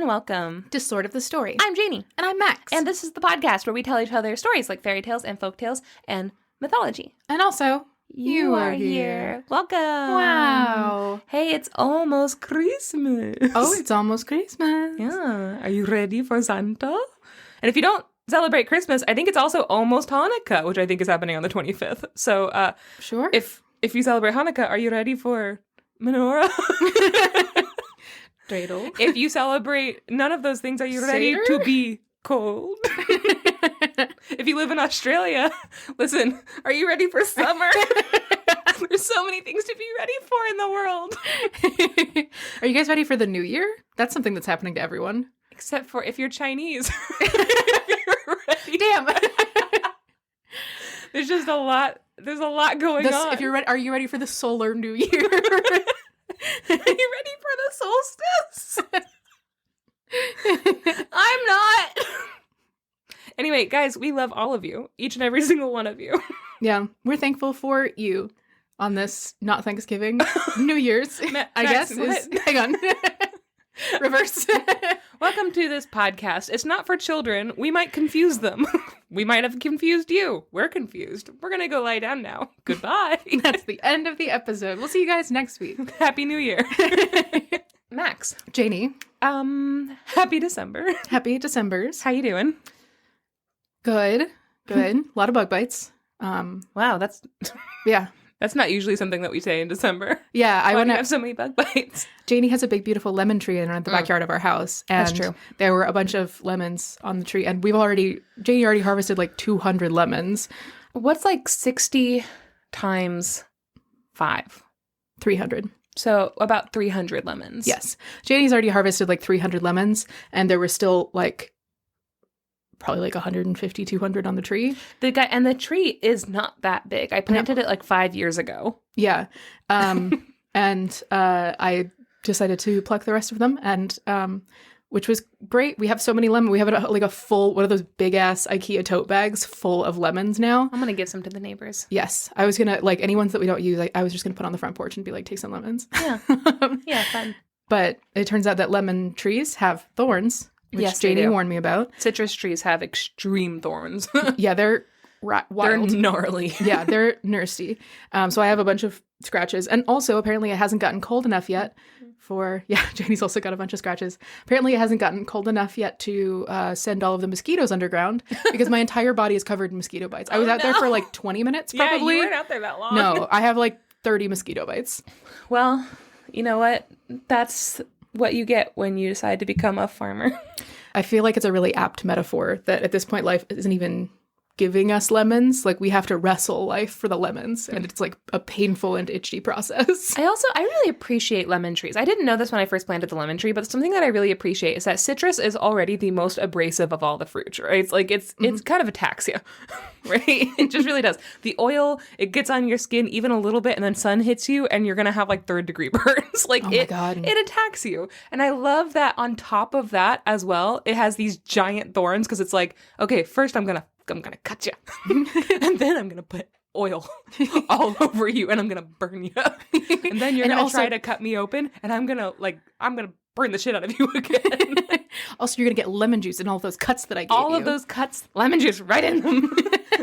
welcome to Sort of the Story. I'm Janey. And I'm Max. And this is the podcast where we tell each other stories like fairy tales and folk tales and mythology. And also, you are here. Welcome. Wow. Hey, it's almost Christmas. Oh, it's almost Christmas. Yeah. Are you ready for Santa? And if you don't celebrate Christmas, I think it's also almost Hanukkah, which I think is happening on the 25th. So, sure. If you celebrate Hanukkah, are you ready for menorah? Dreidel. If you celebrate none of those things, are you ready Seder? to be cold? If you live in Australia, listen, are you ready for summer? There's so many things to be ready for in the world. Are you guys ready for the new year? That's something that's happening to everyone. Except for if you're Chinese. If you're ready. Damn. There's just a lot. There's a lot going on. If you're ready, are you ready for the solar new year? Are you ready for the solstice? I'm not. Anyway, guys, we love all of you. Each and every single one of you. Yeah, we're thankful for you on this not Thanksgiving, New Year's, I guess. Hang on. Reverse. Welcome to this podcast. It's not for children. We might confuse them. We might have confused you. We're confused. We're going to go lie down now. Goodbye. That's the end of the episode. We'll see you guys next week. Happy New Year. Max. Janey. Happy December. Happy Decembers. How you doing? Good. A lot of bug bites. Wow, that's yeah. That's not usually something that we say in December. Yeah, I want to have so many bug bites. Janey has a big, beautiful lemon tree in the backyard of our house. And that's true. There were a bunch of lemons on the tree, and Janey already harvested like 200 lemons. What's like 60 times 5? 300. So about 300 lemons. Yes. Janey's already harvested like 300 lemons, and there were still like probably like 150, 200 on the tree. The tree is not that big. I planted it like 5 years ago. Yeah. And I decided to pluck the rest of them, and which was great. We have so many lemons. We have like a full, one of those big ass IKEA tote bags full of lemons now. I'm going to give some to the neighbors. Yes. I was going to, like, any ones that we don't use, I was just going to put on the front porch and be like, take some lemons. Yeah. Yeah, fun. But it turns out that lemon trees have thorns, which yes, Janey warned me about. Citrus trees have extreme thorns. Yeah, they're wild. They're gnarly. Yeah, they're nasty. So I have a bunch of scratches. And also, apparently, it hasn't gotten cold enough yet Janey's also got a bunch of scratches. Apparently, it hasn't gotten cold enough yet to send all of the mosquitoes underground because my entire body is covered in mosquito bites. I was out there for like 20 minutes, probably. Yeah, you weren't out there that long. No, I have like 30 mosquito bites. Well, you know what? That's what you get when you decide to become a farmer. I feel like it's a really apt metaphor that at this point life isn't even giving us lemons. Like, we have to wrestle life for the lemons, and it's like a painful and itchy process. I really appreciate lemon trees. I didn't know this when I first planted the lemon tree, but something that I really appreciate is that citrus is already the most abrasive of all the fruits, right? It's like it's kind of attacks you, right? It just really does. The oil, it gets on your skin even a little bit, and then sun hits you, and you're gonna have like 3rd-degree burns. Like, oh my God. It attacks you. And I love that on top of that as well, it has these giant thorns, because it's like, okay, first I'm gonna cut you. And then I'm going to put oil all over you, and I'm going to burn you. And then you're going to try to cut me open, and I'm going to burn the shit out of you again. Also, you're going to get lemon juice in all of those cuts that I gave all of those cuts, lemon juice right in them.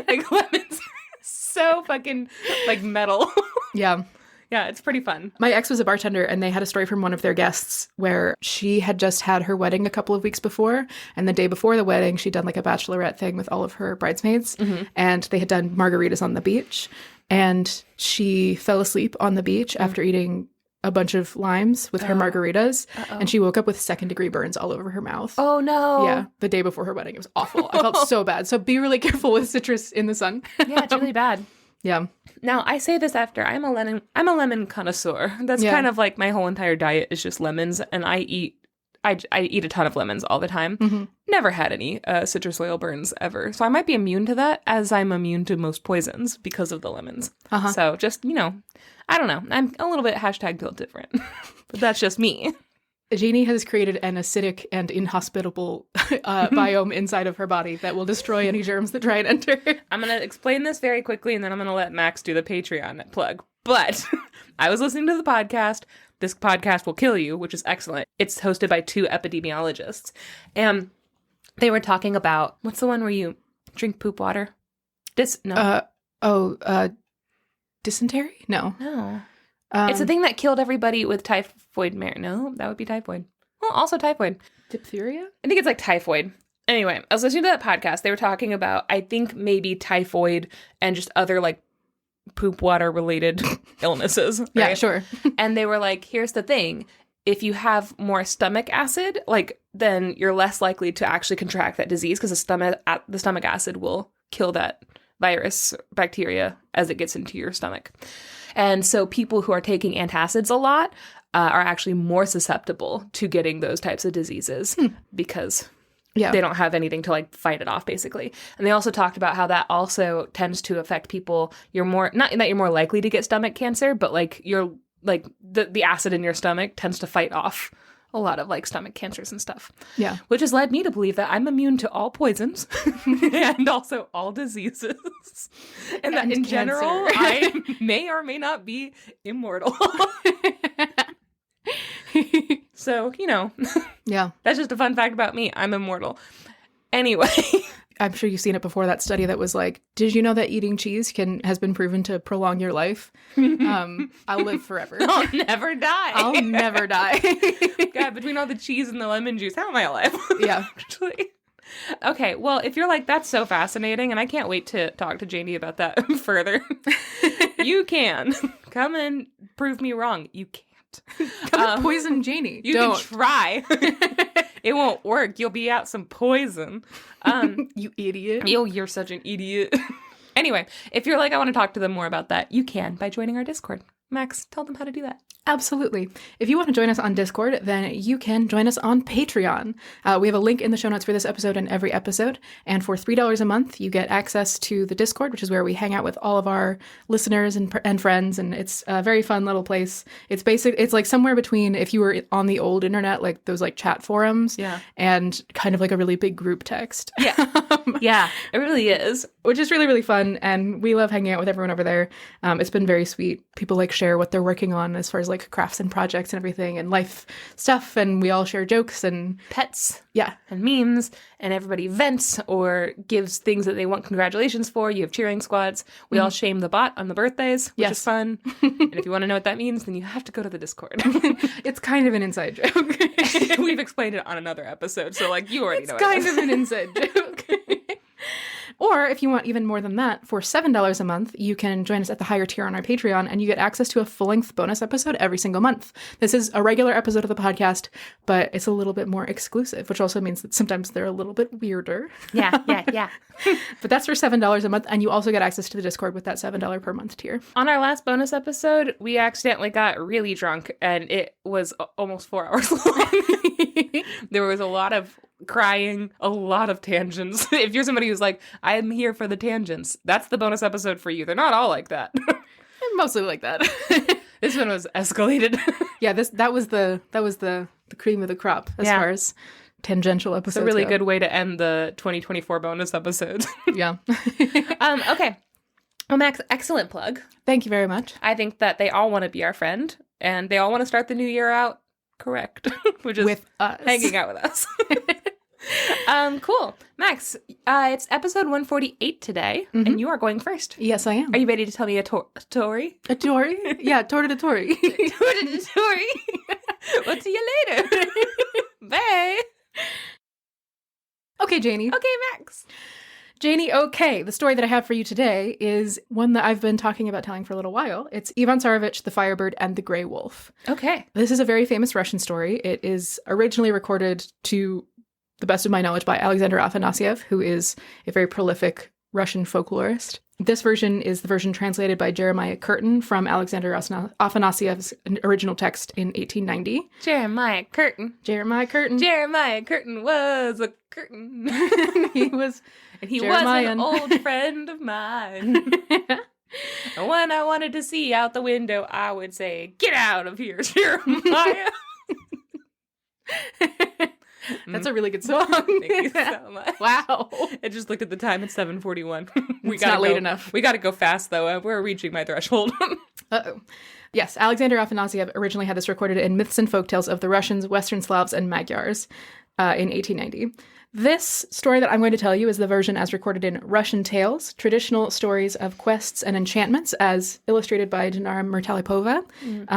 Like, lemons. So fucking like metal. Yeah. Yeah, it's pretty fun. My ex was a bartender, and they had a story from one of their guests where she had just had her wedding a couple of weeks before, and the day before the wedding, she'd done like a bachelorette thing with all of her bridesmaids, and they had done margaritas on the beach, and she fell asleep on the beach after eating a bunch of limes with her margaritas, and she woke up with 2nd-degree burns all over her mouth. Oh, no. Yeah, the day before her wedding. It was awful. I felt so bad. So be really careful with citrus in the sun. Yeah, it's really bad. Yeah. Now, I say this after I'm a lemon connoisseur. That's kind of like my whole entire diet is just lemons, and I eat a ton of lemons all the time. Never had any citrus oil burns ever. So I might be immune to that, as I'm immune to most poisons because of the lemons. So just, I don't know. I'm a little bit #built different, but that's just me. Janey has created an acidic and inhospitable biome inside of her body that will destroy any germs that try and enter. I'm going to explain this very quickly, and then I'm going to let Max do the Patreon plug. But I was listening to the podcast. This podcast will kill you, which is excellent. It's hosted by 2 epidemiologists. And they were talking about, what's the one where you drink poop water? Dysentery? No. It's a thing that killed everybody with typhoid. No, that would be typhoid. Well, also typhoid. Diphtheria? I think it's like typhoid. Anyway, I was listening to that podcast. They were talking about, I think, maybe typhoid and just other, like, poop water related illnesses. Right? Yeah, sure. And they were like, here's the thing. If you have more stomach acid, like, then you're less likely to actually contract that disease because the stomach acid will kill that virus, bacteria, as it gets into your stomach. And so people who are taking antacids a lot are actually more susceptible to getting those types of diseases because they don't have anything to like fight it off, basically. And they also talked about how that also tends to affect people. You're more, not that you're more likely to get stomach cancer, but like you're like the acid in your stomach tends to fight off a lot of like stomach cancers and stuff. Yeah. Which has led me to believe that I'm immune to all poisons and also all diseases. And that in general, I may or may not be immortal. So, you know. Yeah. That's just a fun fact about me. I'm immortal. Anyway. I'm sure you've seen it before, that study that was like, did you know that eating cheese has been proven to prolong your life? I'll live forever. I'll never die. I'll never die. God, between all the cheese and the lemon juice, how am I alive? Yeah. Actually. Okay, well, if you're like, that's so fascinating, and I can't wait to talk to Janey about that further, you can. Come and prove me wrong. You can't. Come and poison Janey. You can try. It won't work. You'll be out some poison. You idiot. You're such an idiot. Anyway, if you're like, I want to talk to them more about that, you can by joining our Discord. Max, tell them how to do that. Absolutely. If you want to join us on Discord, then you can join us on Patreon. We have a link in the show notes for this episode and every episode. And for $3 a month, you get access to the Discord, which is where we hang out with all of our listeners and friends. And it's a very fun little place. It's like somewhere between if you were on the old internet, like those like chat forums, and kind of like a really big group text. Yeah. Yeah, it really is. Which is really, really fun. And we love hanging out with everyone over there. It's been very sweet. People like share what they're working on as far as like crafts and projects and everything and life stuff, and we all share jokes and pets and memes, and everybody vents or gives things that they want congratulations for. You have cheering squads. We all shame the bot on the birthdays, which is fun. And if you want to know what that means, then you have to go to the Discord. It's kind of an inside joke. We've explained it on another episode, so like you already know it's kind of an inside joke. Or if you want even more than that, for $7 a month, you can join us at the higher tier on our Patreon, and you get access to a full-length bonus episode every single month. This is a regular episode of the podcast, but it's a little bit more exclusive, which also means that sometimes they're a little bit weirder. Yeah. But that's for $7 a month, and you also get access to the Discord with that $7 per month tier. On our last bonus episode, we accidentally got really drunk, and it was almost 4 hours long. There was a lot of crying, a lot of tangents. If you're somebody who's like, I'm here for the tangents, that's the bonus episode for you. They're not all like that. Mostly like that. This one was escalated. Yeah, that was the cream of the crop as far as tangential episodes. It's a really go. good way to end the 2024 bonus episodes. Yeah. Okay. Well, Max, excellent plug. Thank you very much. I think that they all want to be our friend, and they all want to start the new year out correct, which is with us. Hanging out with us. Cool. Max, it's episode 148 today, and you are going first. Yes, I am. Are you ready to tell me a story? A story? Yeah, Tory. Tory. We'll see you later. Bye. Okay, Janey. Okay, Max. Janey, okay. The story that I have for you today is one that I've been talking about telling for a little while. It's Ivan Tsarevich, the Firebird, and the Grey Wolf. Okay. This is a very famous Russian story. It is originally recorded, to the best of my knowledge, by Alexander Afanasyev, who is a very prolific Russian folklorist. This version is the version translated by Jeremiah Curtin from Alexander Afanasyev's original text in 1890. Jeremiah Curtin was a curtain. He was an old friend of mine. And when I wanted to see out the window, I would say, "Get out of here, Jeremiah." That's a really good song. Thank you so much. Wow. I just looked at the time. It's 7:41. It's not late enough. We got to go fast, though. We're reaching my threshold. Uh-oh. Yes, Alexander Afanasiev originally had this recorded in Myths and Folktales of the Russians, Western Slavs, and Magyars in 1890. This story that I'm going to tell you is the version as recorded in Russian Tales, traditional stories of quests and enchantments as illustrated by Dinara Mertalipova.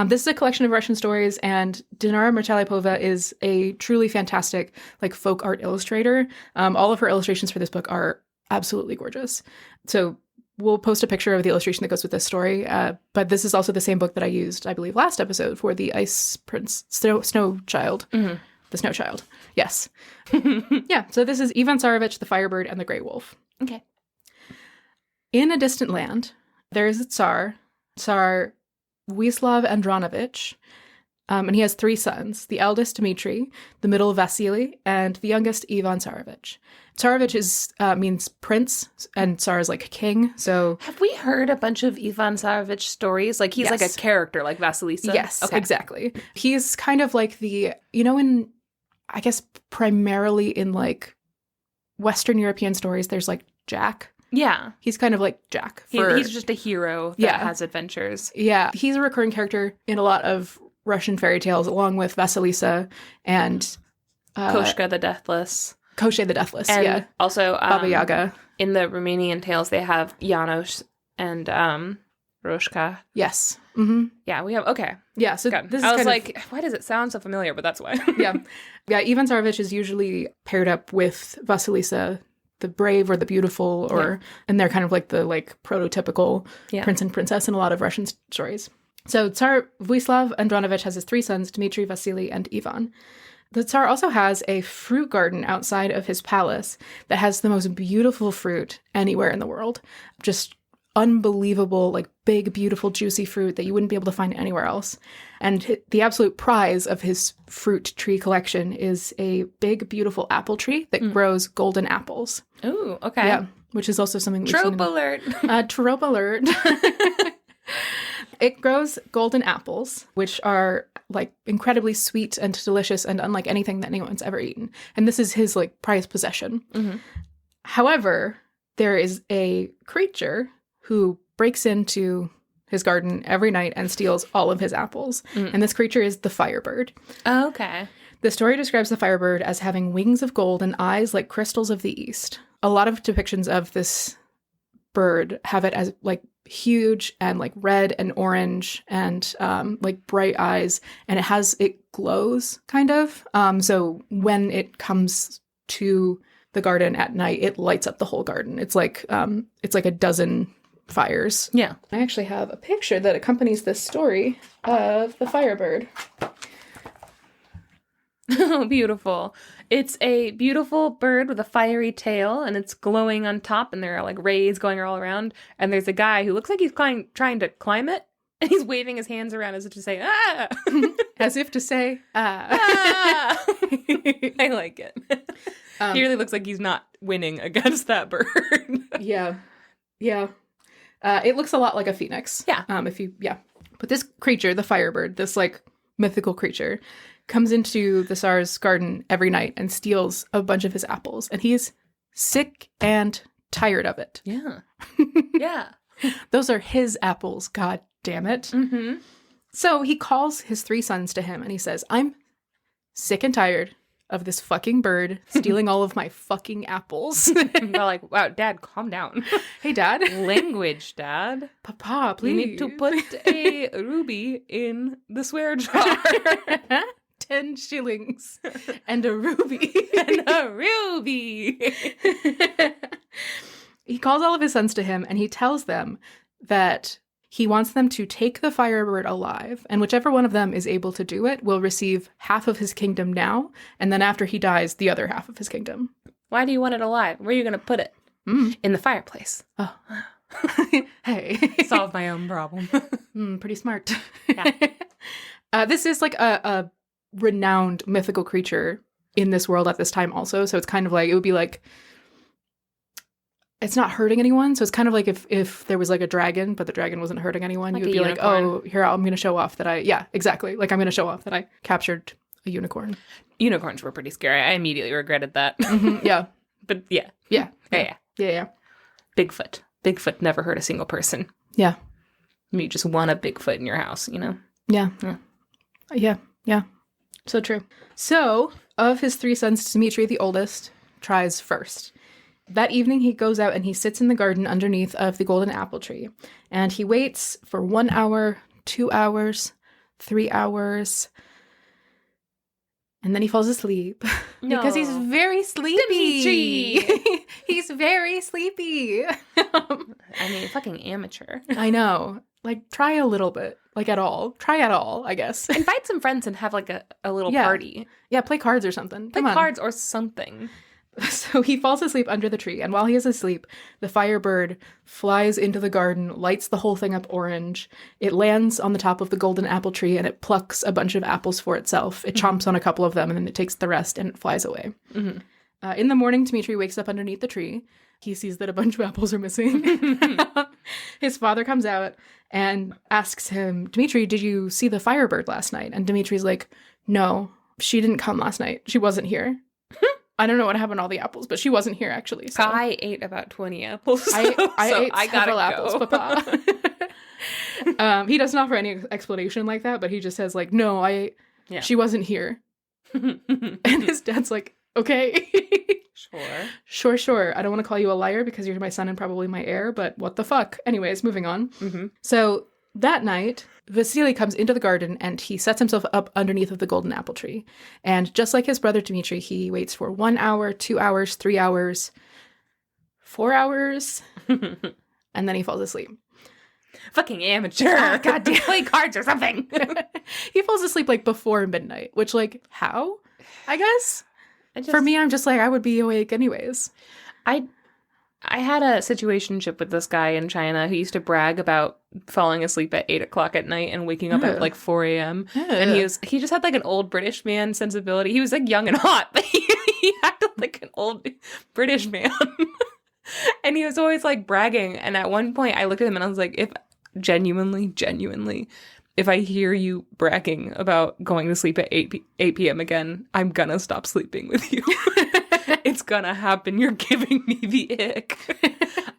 This is a collection of Russian stories, and Dinara Mertalipova is a truly fantastic folk art illustrator. All of her illustrations for this book are absolutely gorgeous. So we'll post a picture of the illustration that goes with this story, but this is also the same book that I used, I believe, last episode for the Ice Prince, Snow Child. The Snow Child. Yes. Yeah, so this is Ivan Tsarevich, the Firebird, and the Grey Wolf. Okay. In a distant land, there is a Tsar Vyacheslav Andronovich, and he has 3 sons, the eldest Dmitri, the middle Vasily, and the youngest Ivan Tsarevich. Tsarevich means prince, and Tsar is king, so... Have we heard a bunch of Ivan Tsarevich stories? He's yes. like a character, like Vasilisa? Yes, okay. Exactly. He's kind of like the, in, I guess, primarily in, Western European stories, there's, Jack. Yeah. He's kind of like Jack. He's just a hero that has adventures. Yeah. He's a recurring character in a lot of Russian fairy tales, along with Vasilisa and... Koshka the Deathless. Koshka the Deathless, and yeah. Also, Baba Yaga. In the Romanian tales, they have Janos and Roshka. Yes. Mm-hmm. Yeah, we have... Okay. Yeah, so good. This is I was like, why does it sound so familiar? But that's why. Yeah. Yeah, Ivan Tsarevich is usually paired up with Vasilisa, the brave or the beautiful, and they're kind of like the prototypical prince and princess in a lot of Russian stories. So Tsar Vyacheslav Andronovich has his 3 sons, Dmitri, Vasily, and Ivan. The Tsar also has a fruit garden outside of his palace that has the most beautiful fruit anywhere in the world. Just unbelievable, big, beautiful, juicy fruit that you wouldn't be able to find anywhere else. And the absolute prize of his fruit tree collection is a big, beautiful apple tree that grows golden apples. Ooh, okay. Yeah, which is also something we've Trope alert. Trope alert. It grows golden apples, which are incredibly sweet and delicious and unlike anything that anyone's ever eaten. And this is his prized possession. Mm-hmm. However, there is a creature who breaks into his garden every night and steals all of his apples. And this creature is the Firebird. Oh, okay. The story describes the Firebird as having wings of gold and eyes like crystals of the east. A lot of depictions of this bird have it as huge and red and orange and bright eyes, and it glows kind of. So when it comes to the garden at night, it lights up the whole garden. It's like a dozen fires. Yeah. I actually have a picture that accompanies this story of the Firebird. Oh, beautiful. It's a beautiful bird with a fiery tail, and it's glowing on top, and there are rays going all around, and there's a guy who looks like he's trying to climb it, and he's waving his hands around as if to say, ah! As if to say, ah. Ah! I like it. He really looks like he's not winning against that bird. Yeah. Yeah. It looks a lot like a phoenix. Yeah. But this creature, the Firebird, this mythical creature, comes into the Tsar's garden every night and steals a bunch of his apples. And he's sick and tired of it. Yeah. Yeah. Those are his apples, god damn it. Mm-hmm. So he calls his 3 sons to him and he says, I'm sick and tired of this fucking bird stealing all of my fucking apples. They're wow, Dad, calm down. Hey, Dad. Language, Dad. Papa, please. You need to put a ruby in the swear jar. 10 shillings and a ruby. And a ruby. He calls all of his sons to him and he tells them that he wants them to take the Firebird alive, and whichever one of them is able to do it will receive half of his kingdom now, and then after he dies, the other half of his kingdom. Why do you want it alive? Where are you going to put it? In the fireplace. Oh. Hey. Solve my own problem. Pretty smart. Yeah. This is a renowned mythical creature in this world at this time also, so it's kind of it would be it's not hurting anyone, so it's kind of if there was a dragon, but the dragon wasn't hurting anyone, you would be unicorn. Oh, here, I'm going to show off that exactly. I'm going to show off that I captured a unicorn. Unicorns were pretty scary. I immediately regretted that. Mm-hmm, yeah. But yeah. Yeah. Yeah. Yeah. Bigfoot. Bigfoot never hurt a single person. Yeah. You just want a Bigfoot in your house, you know? Yeah. Yeah. Yeah. So true. So, of his 3 sons, Dmitri, the oldest, tries first. That evening, he goes out and he sits in the garden underneath of the golden apple tree. And he waits for 1 hour, 2 hours, 3 hours. And then he falls asleep. No. Because he's very sleepy. Dimitri! He's very sleepy. I mean, fucking amateur. I know. Like, try a little bit. Like, at all. Try at all, I guess. Invite some friends and have, like, a little party. Yeah, play cards or something. Play cards or something. So he falls asleep under the tree, and while he is asleep, the firebird flies into the garden, lights the whole thing up orange. It lands on the top of the golden apple tree, and it plucks a bunch of apples for itself. It chomps on a couple of them, and then it takes the rest, and it flies away. Mm-hmm. In the morning, Dmitri wakes up underneath the tree. He sees that a bunch of apples are missing. His father comes out and asks him, Dmitri, did you see the firebird last night? And Dmitri's like, no, she didn't come last night. She wasn't here. I don't know what happened to all the apples, but she wasn't here, actually. So. I ate about 20 apples. I ate several apples, Papa. He doesn't offer any explanation like that, but he just says, like, no, she wasn't here. And his dad's like, okay. Sure. I don't want to call you a liar because you're my son and probably my heir, but what the fuck? Anyways, moving on. Mm-hmm. So that night, Vasily comes into the garden and he sets himself up underneath of the golden apple tree. And just like his brother Dmitri, he waits for 1 hour, 2 hours, 3 hours, 4 hours, and then he falls asleep. Fucking amateur. Goddamn. Play cards or something. He falls asleep like before midnight, which like, how? I guess. For me, I'm just like, I would be awake anyways. I had a situationship with this guy in China who used to brag about falling asleep at 8 o'clock at night and waking up at like 4 a.m. And he just had like an old British man sensibility. He was like young and hot, but he acted like an old British man. And he was always like bragging. And at one point I looked at him and I was like, if genuinely, if I hear you bragging about going to sleep at 8 p.m. again, I'm gonna stop sleeping with you. It's gonna happen. You're giving me the ick.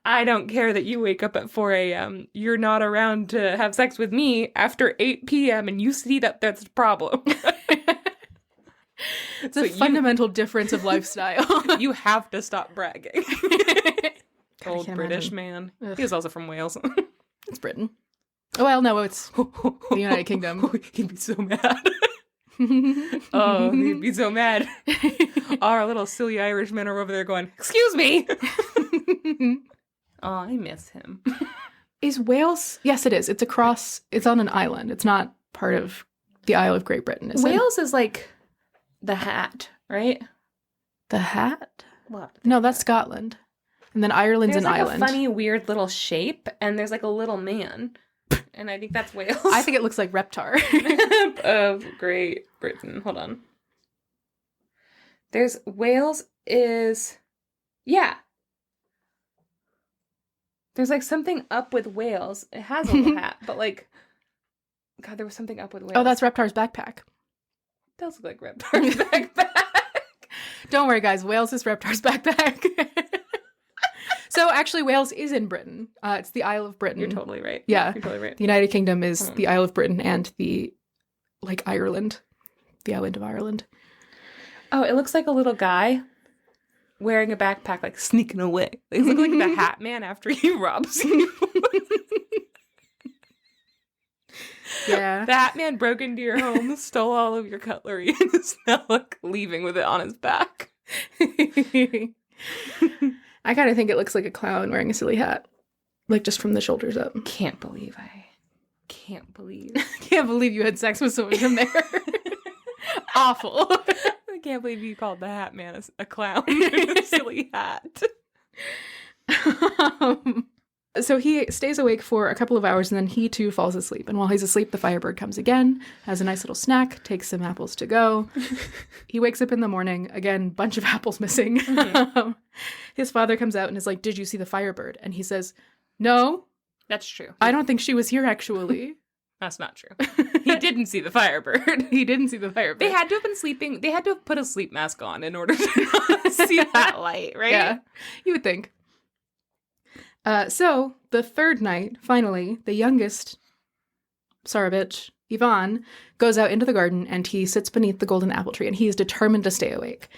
I don't care that you wake up at 4 a.m. You're not around to have sex with me after 8 p.m. and you see that that's a problem. It's a fundamental difference of lifestyle. You have to stop bragging. Old British man. Ugh. He was also from Wales. It's Britain. Oh, well, no, it's the United Kingdom. Oh, he'd be so mad. Oh, he'd be so mad. Our little silly Irishmen are over there going, excuse me. Oh, I miss him. Is Wales? Yes, it is. It's across, it's on an island. It's not part of the Isle of Great Britain, is it? Wales is like the hat, right? The hat? What? No, that's Scotland. And then Ireland's an island. There's like a funny, weird little shape, and there's like a little man. And I think that's Wales. I think it looks like Reptar. Of Great Britain. Hold on. There's Wales is... Yeah. There's like something up with Wales. It has a little hat, but like... God, there was something up with Wales. Oh, that's Reptar's backpack. It does look like Reptar's backpack. Don't worry, guys. Wales is Reptar's backpack. So actually, Wales is in Britain. It's the Isle of Britain. You're totally right. Yeah. You're totally right. The United Kingdom is the Isle of Britain and the, like, Ireland. The island of Ireland. Oh, it looks like a little guy wearing a backpack, like, sneaking away. It looks like the Hat Man after he robs you. Yeah. The Hat Man broke into your home, stole all of your cutlery, and is now, like, leaving with it on his back. I kind of think it looks like a clown wearing a silly hat. Like, just from the shoulders up. Can't believe Can't believe you had sex with someone from there. Awful. I can't believe you called the Hat Man a clown in a silly hat. So he stays awake for a couple of hours, and then he, too, falls asleep. And while he's asleep, the Firebird comes again, has a nice little snack, takes some apples to go. He wakes up in the morning, again, bunch of apples missing. Mm-hmm. His father comes out and is like, "Did you see the Firebird?" And he says, "No." That's true. "I don't think she was here, actually." That's not true. He didn't see the Firebird. He didn't see the Firebird. They had to have been sleeping. They had to have put a sleep mask on in order to not see that light, right? Yeah, you would think. So the third night, finally, the youngest Tsarevich, Ivan, goes out into the garden and he sits beneath the golden apple tree and he is determined to stay awake.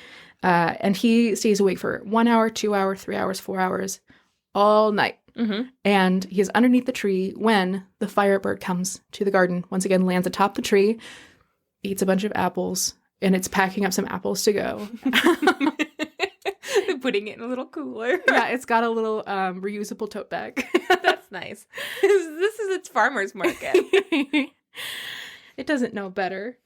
And he stays awake for 1 hour, 2 hours, 3 hours, 4 hours, all night. Mm-hmm. And he is underneath the tree when the Firebird comes to the garden, once again lands atop the tree, eats a bunch of apples, and it's packing up some apples to go. Putting it in a little cooler. Yeah, it's got a little reusable tote bag. That's nice. This is its farmer's market. It doesn't know better.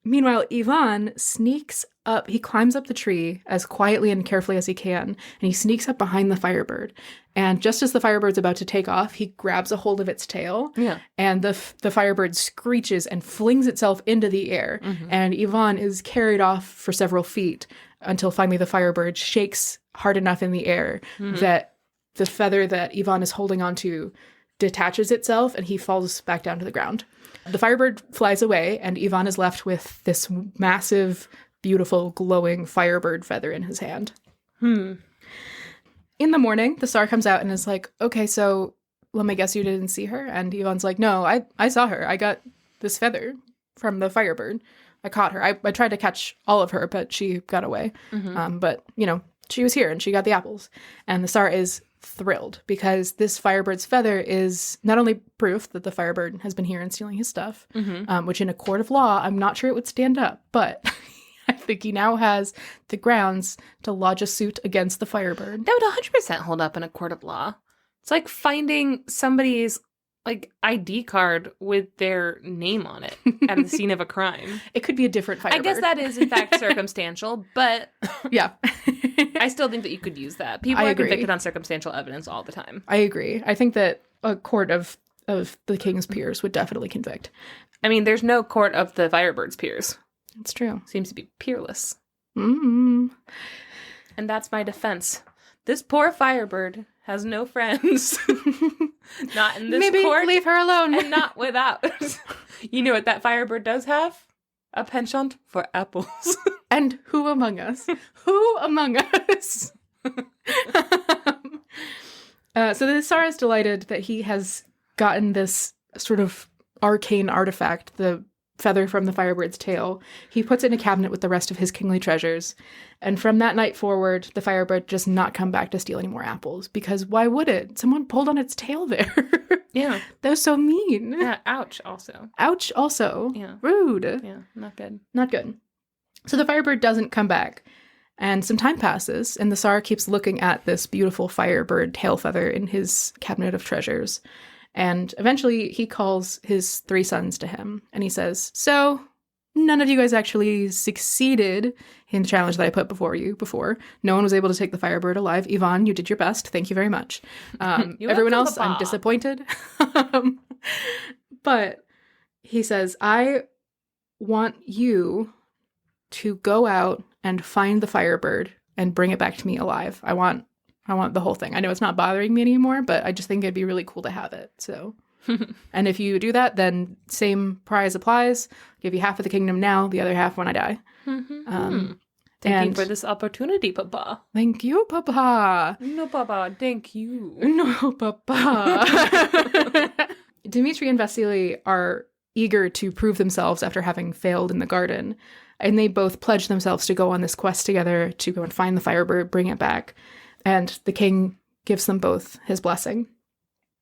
Meanwhile, Ivan sneaks up. He climbs up the tree as quietly and carefully as he can, and he sneaks up behind the Firebird. And just as the Firebird's about to take off, he grabs a hold of its tail, and the Firebird screeches and flings itself into the air. Mm-hmm. And Ivan is carried off for several feet until finally the Firebird shakes hard enough in the air that the feather that Ivan is holding onto detaches itself, and he falls back down to the ground. The Firebird flies away, and Ivan is left with this massive, beautiful, glowing Firebird feather in his hand. In the morning, the Tsar comes out and is like, okay, so let me guess you didn't see her? And Ivan's like, no, I saw her. I got this feather from the Firebird. I caught her. I tried to catch all of her, but she got away. Mm-hmm. But, she was here and she got the apples. And the Tsar is thrilled because this Firebird's feather is not only proof that the Firebird has been here and stealing his stuff, which in a court of law, I'm not sure it would stand up, but I think he now has the grounds to lodge a suit against the Firebird. That would 100% hold up in a court of law. It's like finding somebody's ID card with their name on it at the scene of a crime. It could be a different Firebird. I guess that is in fact circumstantial, but yeah. I still think that you could use that. People are convicted on circumstantial evidence all the time. I agree. I think that a court of the king's peers would definitely convict. I mean, there's no court of the Firebird's peers. It's true. Seems to be peerless. Mm-hmm. And that's my defense. This poor Firebird has no friends. Not in this Maybe court. Leave her alone. And not without. You know what that Firebird does have? A penchant for apples. And who among us? Who among us? So the Tsar is delighted that he has gotten this sort of arcane artifact, the feather from the Firebird's tail. He puts it in a cabinet with the rest of his kingly treasures. And from that night forward, the Firebird does not come back to steal any more apples. Because why would it? Someone pulled on its tail there. Yeah. That was so mean. Yeah, ouch also. Ouch also. Yeah. Rude. Yeah, not good. Not good. So the Firebird doesn't come back. And some time passes, and the Tsar keeps looking at this beautiful Firebird tail feather in his cabinet of treasures. And eventually he calls his 3 sons to him, and he says, so none of you guys actually succeeded in the challenge that I put before you before. No one was able to take the Firebird alive. Ivan, you did your best. Thank you very much. Everyone else, I'm disappointed. But he says, I want you to go out and find the Firebird and bring it back to me alive. I want the whole thing. I know it's not bothering me anymore, but I just think it'd be really cool to have it. So, and if you do that, then same prize applies. I'll give you half of the kingdom now, the other half when I die. Thank you for this opportunity, Papa. Thank you, Papa. No, Papa. Thank you. No, Papa. Dmitri and Vasily are eager to prove themselves after having failed in the garden. And they both pledge themselves to go on this quest together to go and find the Firebird, bring it back. And the king gives them both his blessing.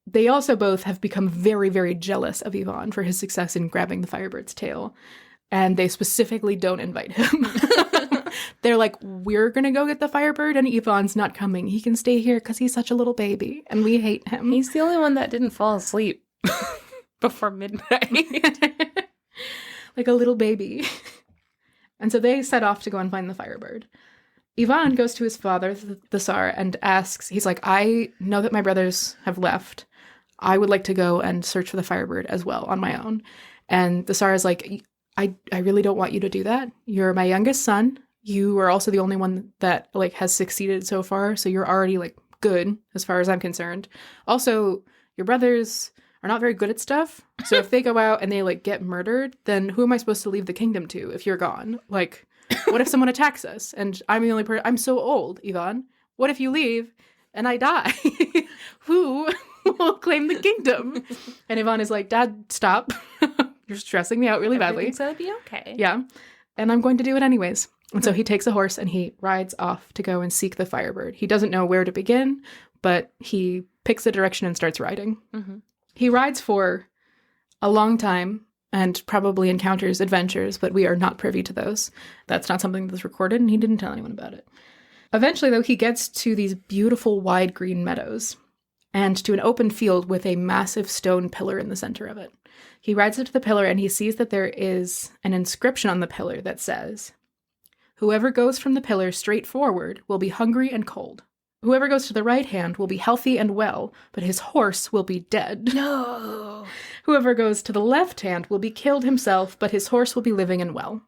They also both have become very, very jealous of Ivan for his success in grabbing the Firebird's tail. And they specifically don't invite him. They're like, we're going to go get the Firebird and Ivan's not coming. He can stay here because he's such a little baby and we hate him. He's the only one that didn't fall asleep before midnight. Like a little baby. And so they set off to go and find the Firebird. Ivan goes to his father, the Tsar, and asks, he's like, I know that my brothers have left. I would like to go and search for the Firebird as well on my own. And the Tsar is like, I really don't want you to do that. You're my youngest son. You are also the only one that has succeeded so far. So you're already good as far as I'm concerned. Also, your brothers are not very good at stuff. So if they go out and they get murdered, then who am I supposed to leave the kingdom to if you're gone? What if someone attacks us and I'm the only person? I'm so old, Ivan. What if you leave and I die, who will claim the kingdom? And Ivan is like, Dad, stop. You're stressing me out really badly. Everything's gonna be okay. Yeah. And I'm going to do it anyways. And so he takes a horse and he rides off to go and seek the Firebird. He doesn't know where to begin, but he picks a direction and starts riding. Mm-hmm. He rides for a long time and probably encounters adventures, but we are not privy to those. That's not something that's recorded, and he didn't tell anyone about it. Eventually, though, he gets to these beautiful wide green meadows and to an open field with a massive stone pillar in the center of it. He rides up to the pillar and he sees that there is an inscription on the pillar that says, "Whoever goes from the pillar straight forward will be hungry and cold. Whoever goes to the right hand will be healthy and well, but his horse will be dead. No. Whoever goes to the left hand will be killed himself, but his horse will be living and well."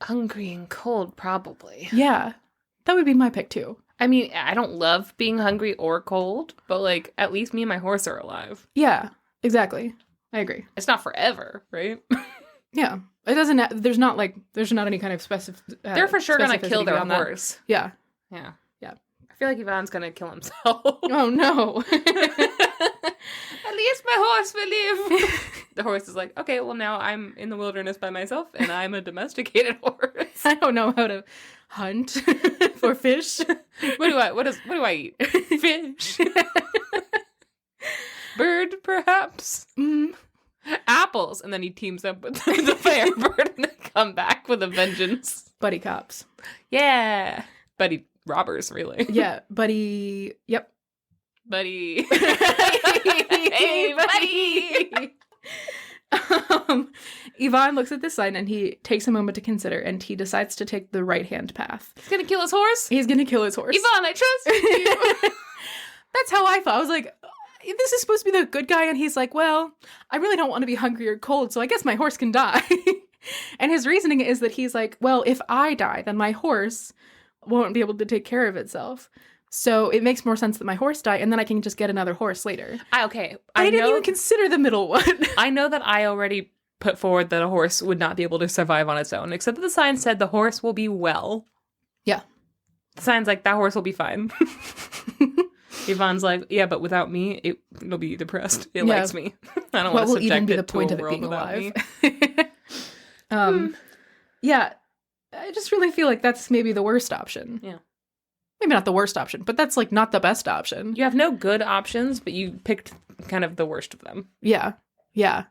Hungry and cold, probably. Yeah, that would be my pick too. I mean, I don't love being hungry or cold, but, like, at least me and my horse are alive. Yeah, exactly. I agree. It's not forever, right? Yeah. It doesn't, there's not any kind of they're for sure gonna kill their horse. Yeah. Yeah. Yeah. I feel like Ivan's gonna kill himself. Oh, no. At least my horse will live. The horse is like, okay, well, now I'm in the wilderness by myself, and I'm a domesticated horse. I don't know how to hunt for fish. What do I eat? Fish. Bird, perhaps. Apples. And then he teams up with the Firebird, and they come back with a vengeance. Buddy cops. Yeah. Buddy robbers, really. Yeah. Buddy. Yep. Buddy. Hey, buddy. Ivan looks at the sign and he takes a moment to consider, and he decides to take the right-hand path. He's gonna kill his horse? He's gonna kill his horse. Ivan, I trust you. That's how I thought. I was like, this is supposed to be the good guy, and he's like, well, I really don't want to be hungry or cold, so I guess my horse can die. And his reasoning is that he's like, well, if I die, then my horse won't be able to take care of itself. So it makes more sense that my horse die, and then I can just get another horse later. I didn't even consider the middle one. I know that I already put forward that a horse would not be able to survive on its own, except that the sign said the horse will be well. Yeah. The sign's like, that horse will be fine. Ivan's like, yeah, but without me, it'll be depressed. It likes me. I don't want to subject it to a world without me. Yeah, I just really feel like that's maybe the worst option. Yeah. Maybe not the worst option, but that's like not the best option. You have no good options, but you picked kind of the worst of them. Yeah. Yeah.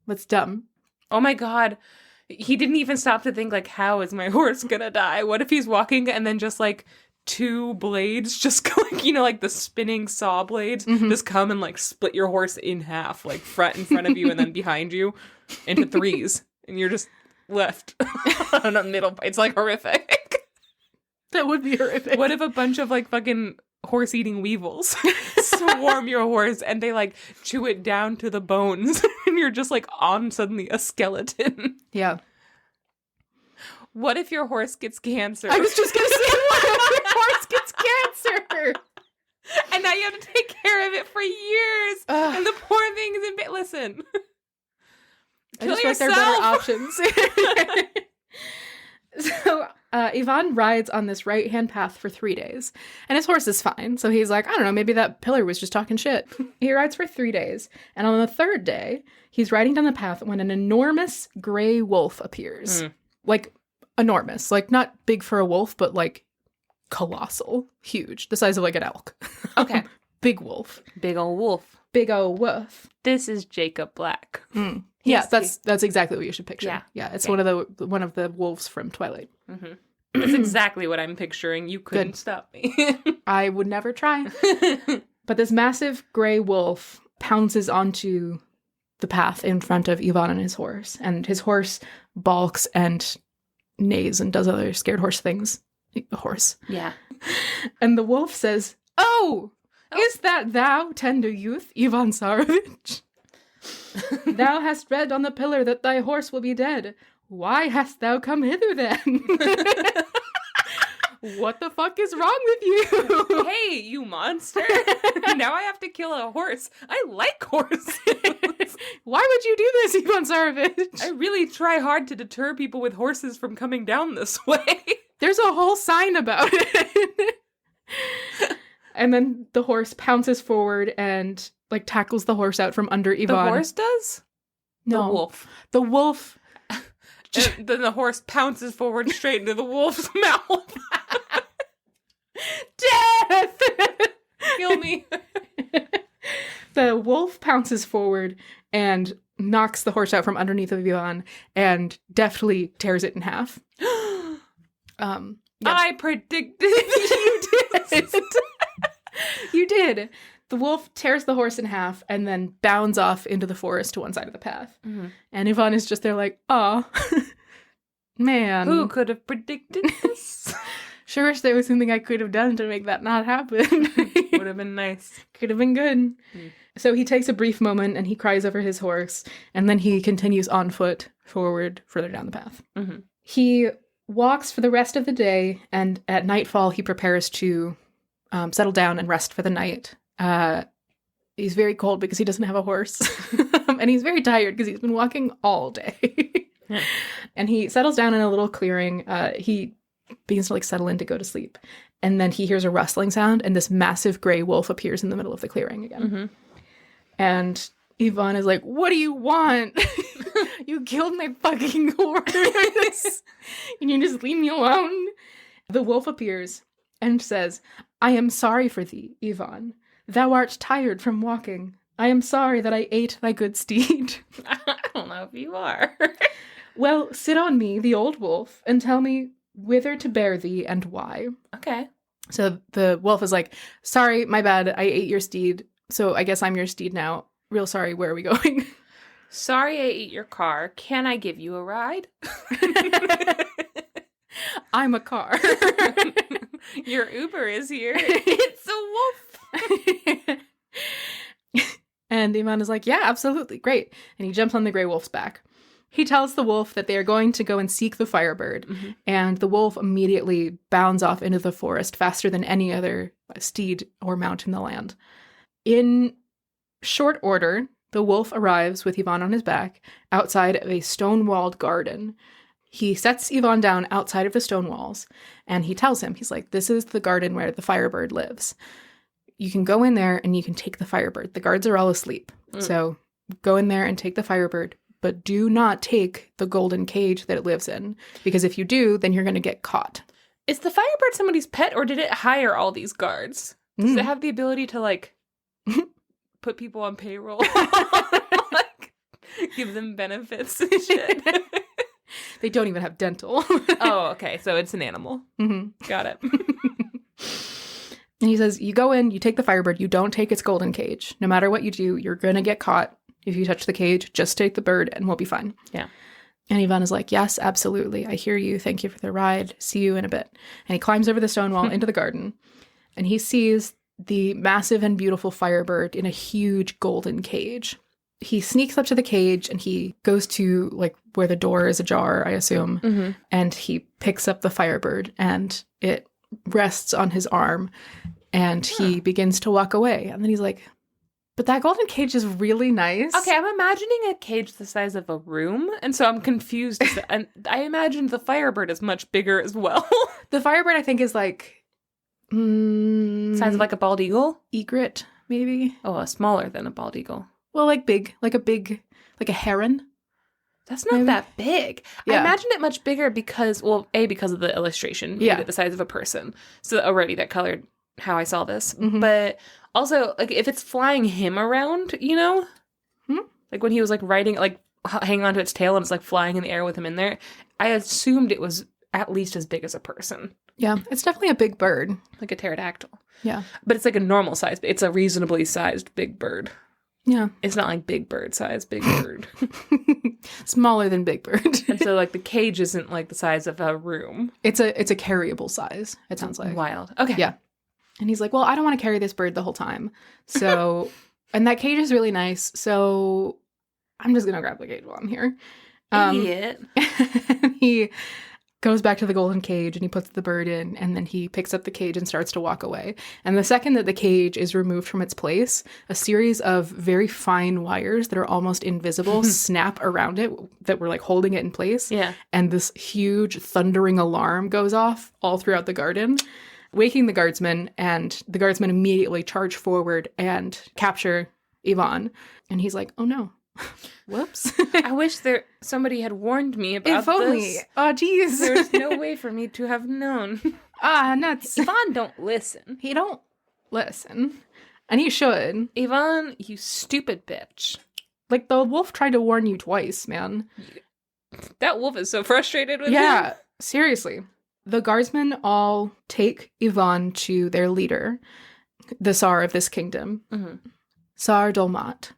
That's dumb. Oh my God. He didn't even stop to think, like, how is my horse gonna die? What if he's walking and then just, like, two blades just go, like, you know, like the spinning saw blades just come and, like, split your horse in half, like, in front of you and then behind you into threes. And you're just left on a middle. It's, like, horrific. That would be horrific. What if a bunch of, like, fucking horse-eating weevils swarm your horse and they, like, chew it down to the bones and you're just, like, on suddenly a skeleton? Yeah. What if your horse gets cancer? I was just gonna say, what if your horse gets cancer? And now you have to take care of it for years. And the poor thing is in bed. Listen. I just feel like there are better options. So Ivan rides on this right-hand path for 3 days. And his horse is fine. So he's like, I don't know, maybe that pillar was just talking shit. He rides for 3 days. And on the third day, he's riding down the path when an enormous gray wolf appears. Like, enormous. Like, not big for a wolf, but, like, colossal. Huge. The size of, like, an elk. Okay. Big wolf. Big ol' wolf. Big ol' wolf. This is Jacob Black. Yeah, that's exactly what you should picture. Yeah, it's one of the wolves from Twilight. That's exactly what I'm picturing. You couldn't stop me. I would never try. But this massive gray wolf pounces onto the path in front of Ivan and his horse balks and neighs and does other scared horse things. The horse. Yeah. And the wolf says, "Oh, is that thou, tender youth, Ivan Tsarevich? Thou hast read on the pillar that thy horse will be dead. Why hast thou come hither then?" What the fuck is wrong with you? Hey, you monster. Now I have to kill a horse. I like horses. Why would you do this, Ivan Tsarevich? I really try hard to deter people with horses from coming down this way. There's a whole sign about it. And then the horse pounces forward and like tackles the horse out from under Yvonne. The horse does? No. The wolf. The wolf. And then the horse pounces forward straight into the wolf's mouth. Death! Kill me. The wolf pounces forward and knocks the horse out from underneath of Yvonne and deftly tears it in half. I predicted you did. You did. The wolf tears the horse in half and then bounds off into the forest to one side of the path. Mm-hmm. And Yvonne is just there like, "Aw, man. Who could have predicted this?" Sure wish there was something I could have done to make that not happen. Would have been nice. Could have been good. Mm. So he takes a brief moment and he cries over his horse, and then he continues on foot forward further down the path. Mm-hmm. He walks for the rest of the day, and at nightfall he prepares to settle down and rest for the night. He's very cold because he doesn't have a horse, and he's very tired because he's been walking all day. Yeah. And he settles down in a little clearing. He begins to like settle in to go to sleep, and then he hears a rustling sound, and this massive gray wolf appears in the middle of the clearing again. Mm-hmm. And Yvonne is like, "What do you want? You killed my fucking horse. Can you just leave me alone?" The wolf appears and says, "I am sorry for thee, Yvonne. Thou art tired from walking. I am sorry that I ate thy good steed." I don't know if you are. "Well, sit on me, the old wolf, and tell me whither to bear thee and why." Okay. So the wolf is like, "Sorry, my bad. I ate your steed. So I guess I'm your steed now. Real sorry. Where are we going?" "Sorry I ate your car. Can I give you a ride?" "I'm a car." "Your Uber is here." "It's a wolf." And Iman is like, "Yeah, absolutely. Great." And he jumps on the gray wolf's back. He tells the wolf that they are going to go and seek the Firebird. Mm-hmm. And the wolf immediately bounds off into the forest faster than any other steed or mount in the land. In short order, the wolf arrives with Yvonne on his back outside of a stone-walled garden. He sets Yvonne down outside of the stone walls, and he tells him, he's like, "This is the garden where the Firebird lives. You can go in there and you can take the Firebird. The guards are all asleep. So go in there and take the Firebird, but do not take the golden cage that it lives in, because if you do, then you're going to get caught." Is the Firebird somebody's pet, or did it hire all these guards? Does it have the ability to, like, put people on payroll? Like, give them benefits and shit? They don't even have dental. Oh, okay. So it's an animal. Mm-hmm. Got it. And he says, "You go in, you take the Firebird, you don't take its golden cage. No matter what you do, you're going to get caught. If you touch the cage, just take the bird and we'll be fine." Yeah. And Yvonne is like, "Yes, absolutely. I hear you. Thank you for the ride. See you in a bit." And he climbs over the stone wall into the garden, and he sees the massive and beautiful Firebird in a huge golden cage. He sneaks up to the cage and he goes to like where the door is ajar, I assume, mm-hmm. and he picks up the Firebird and it rests on his arm, and he begins to walk away. And then he's like, "But that golden cage is really nice." Okay, I'm imagining a cage the size of a room, and so I'm confused. And I imagined the Firebird is much bigger as well. The Firebird, I think, is like size of like a bald eagle? Egret, maybe. Oh, smaller than a bald eagle. Well, like a heron. That's not that big. Yeah. I imagined it much bigger because of the illustration. Yeah. The size of a person. So already that colored how I saw this. Mm-hmm. But also, like, if it's flying him around, you know? Like when he was like riding, like hanging onto its tail and it's like flying in the air with him in there, I assumed it was at least as big as a person. Yeah, it's definitely a big bird. Like a pterodactyl. Yeah. But it's like a normal size. It's a reasonably sized big bird. Yeah. It's not like big bird size, big bird. Smaller than big bird. And so like the cage isn't like the size of a room. It's a carryable size, it sounds like. Wild. Okay. Yeah. And he's like, "Well, I don't want to carry this bird the whole time. So, and that cage is really nice. So I'm just going to grab the cage while I'm here." Idiot. He goes back to the golden cage and he puts the bird in, and then he picks up the cage and starts to walk away. And the second that the cage is removed from its place, a series of very fine wires that are almost invisible snap around it that were like holding it in place. Yeah. And this huge thundering alarm goes off all throughout the garden. waking the guardsmen, and the guardsmen immediately charge forward and capture Yvonne. And he's like, oh no. Whoops. I wish somebody had warned me about if only. this. Oh, geez. There's no way for me to have known. Nuts. Yvonne don't listen. He don't listen. And he should. Yvonne, you stupid bitch. Like, the wolf tried to warn you twice, man. That wolf is so frustrated with him. Yeah, seriously. The guardsmen all take Yvonne to their leader, the Tsar of this kingdom, Tsar Dolmat.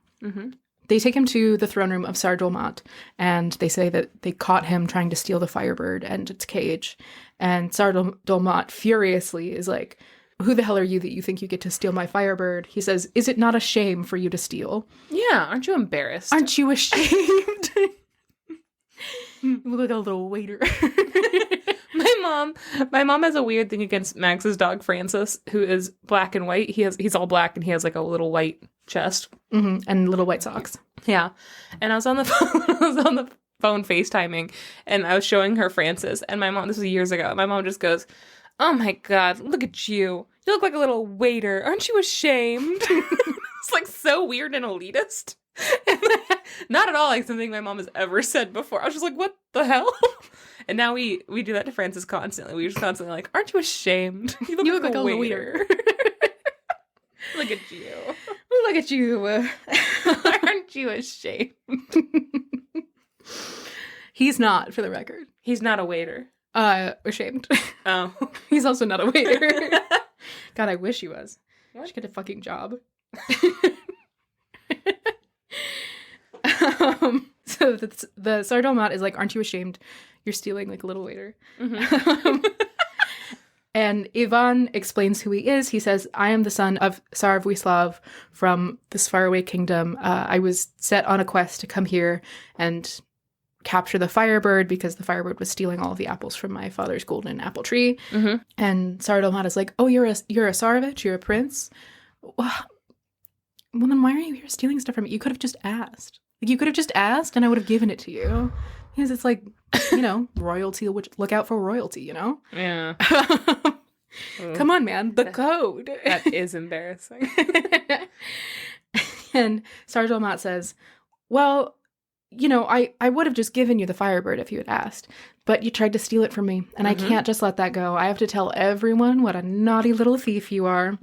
They take him to the throne room of Tsar Dolmat, and they say that they caught him trying to steal the Firebird and its cage. And Tsar Dolmat furiously is like, who the hell are you that you think you get to steal my Firebird? He says, is it not a shame for you to steal? Yeah, aren't you embarrassed? Aren't you ashamed? You look like a little waiter. My mom has a weird thing against Max's dog Francis, who is black and white. He's all black and he has like a little white chest. And little white socks. Yeah. And I was on the phone FaceTiming, and I was showing her Francis, and my mom, this was years ago, my mom just goes, oh my God, look at you. You look like a little waiter. Aren't you ashamed? It's like so weird and elitist. Not at all like something my mom has ever said before. I was just like, what the hell? And now we do that to Francis constantly. We're just constantly like, aren't you ashamed? You look like a waiter. Look at you. Look at you. Aren't you ashamed? He's not, for the record. He's not a waiter. Ashamed. Oh. He's also not a waiter. God, I wish he was. I should get a fucking job. So the Tsar Dolmat is like, aren't you ashamed? You're stealing like a little waiter. And Ivan explains who he is. He says, I am the son of Tsar Vuislav from this faraway kingdom. I was set on a quest to come here and capture the Firebird because the Firebird was stealing all of the apples from my father's golden apple tree. And Tsar Dolmat is like, oh, you're a Tsarevich? You're a prince? Well, then why are you here stealing stuff from me? You could have just asked. Like, you could have just asked and I would have given it to you. Because it's like, you know, royalty, look out for royalty, you know? Yeah. Come on, man. The code. That is embarrassing. And Tsar Dolmat says, well, you know, I would have just given you the Firebird if you had asked, but you tried to steal it from me, and I can't just let that go. I have to tell everyone what a naughty little thief you are.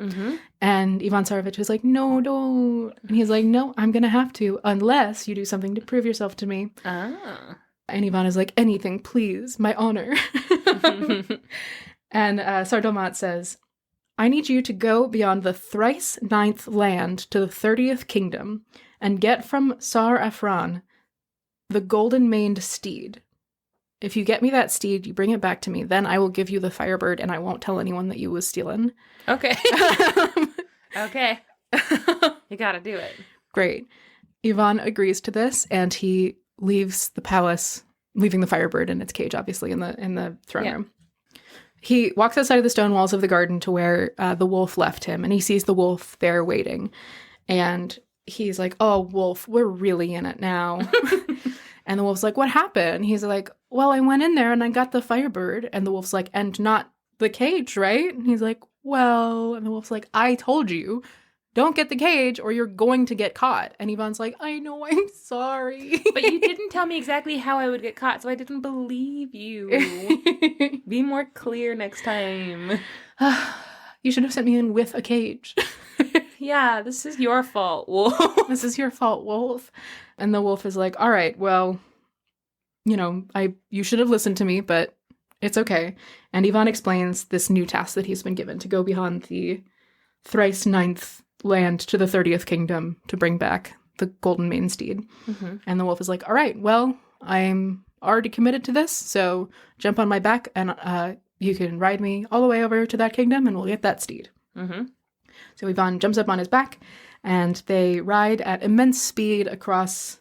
And Ivan Tsarevich is like, no, don't. And he's like, no, I'm going to have to, unless you do something to prove yourself to me. And Ivan is like, anything, please, my honor. And Tsar Dolmat says, I need you to go beyond the thrice 9th land to the 30th kingdom and get from Tsar Afran the golden-maned steed. If you get me that steed, you bring it back to me, then I will give you the Firebird and I won't tell anyone that you was stealing. Okay. Okay. You gotta do it. Great. Ivan agrees to this and he leaves the palace, leaving the Firebird in its cage, obviously, in the throne room. He walks outside of the stone walls of the garden to where the wolf left him, and he sees the wolf there waiting. And he's like, oh, wolf, we're really in it now. And the wolf's like, what happened? He's like, well, I went in there and I got the Firebird. And the wolf's like, and not the cage, right? And he's like, well, and the wolf's like, I told you, don't get the cage or you're going to get caught. And Ivan's like, I know, I'm sorry. But you didn't tell me exactly how I would get caught, so I didn't believe you. Be more clear next time. You should have sent me in with a cage. Yeah, this is your fault, Wolf. This is your fault, Wolf. And the wolf is like, all right, well, you know, you should have listened to me, but it's okay. And Ivan explains this new task that he's been given to go beyond the thrice 9th land to the 30th kingdom to bring back the golden maiden steed. And the wolf is like, all right, well, I'm already committed to this, so jump on my back and you can ride me all the way over to that kingdom and we'll get that steed. So Ivan jumps up on his back and they ride at immense speed across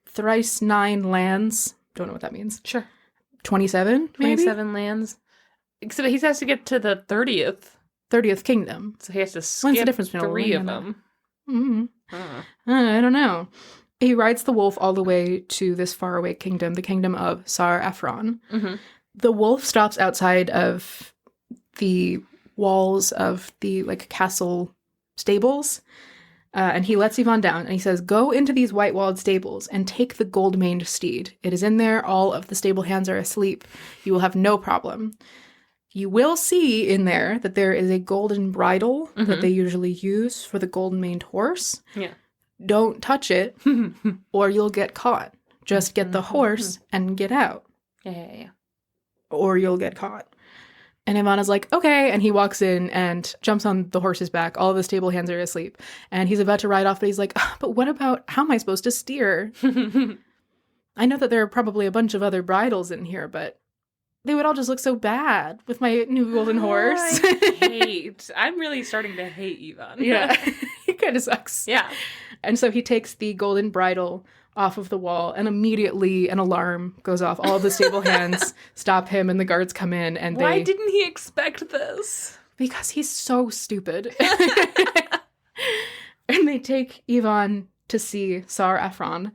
thrice 9 lands. Don't know what that means. Sure. 27, maybe? 27 lands. Except he has to get to the 30th kingdom. So he has to skip What's the difference between 3 of them. I don't know. He rides the wolf all the way to this faraway kingdom, the kingdom of Tsar Afran. The wolf stops outside of the walls of the like castle stables. And he lets Yvonne down and he says, "Go into these white-walled stables and take the gold-maned steed. It is in there. All of the stable hands are asleep. You will have no problem. You will see in there that there is a golden bridle that they usually use for the golden-maned horse. Yeah. Don't touch it or you'll get caught. Just get the horse and get out. Yeah. Or you'll get caught." And Ivana's like, "Okay." And he walks in and jumps on the horse's back. All of the stable hands are asleep. And he's about to ride off, but he's like, "But what about, how am I supposed to steer? I know that there are probably a bunch of other bridles in here, but they would all just look so bad with my new golden horse." I'm really starting to hate Yvonne. Yeah. He kind of sucks. Yeah. And so he takes the golden bridle off of the wall, and immediately an alarm goes off. All of the stable hands stop him, and the guards come in, and Why didn't he expect this? Because he's so stupid. And they take Yvonne to see Tsar Afron.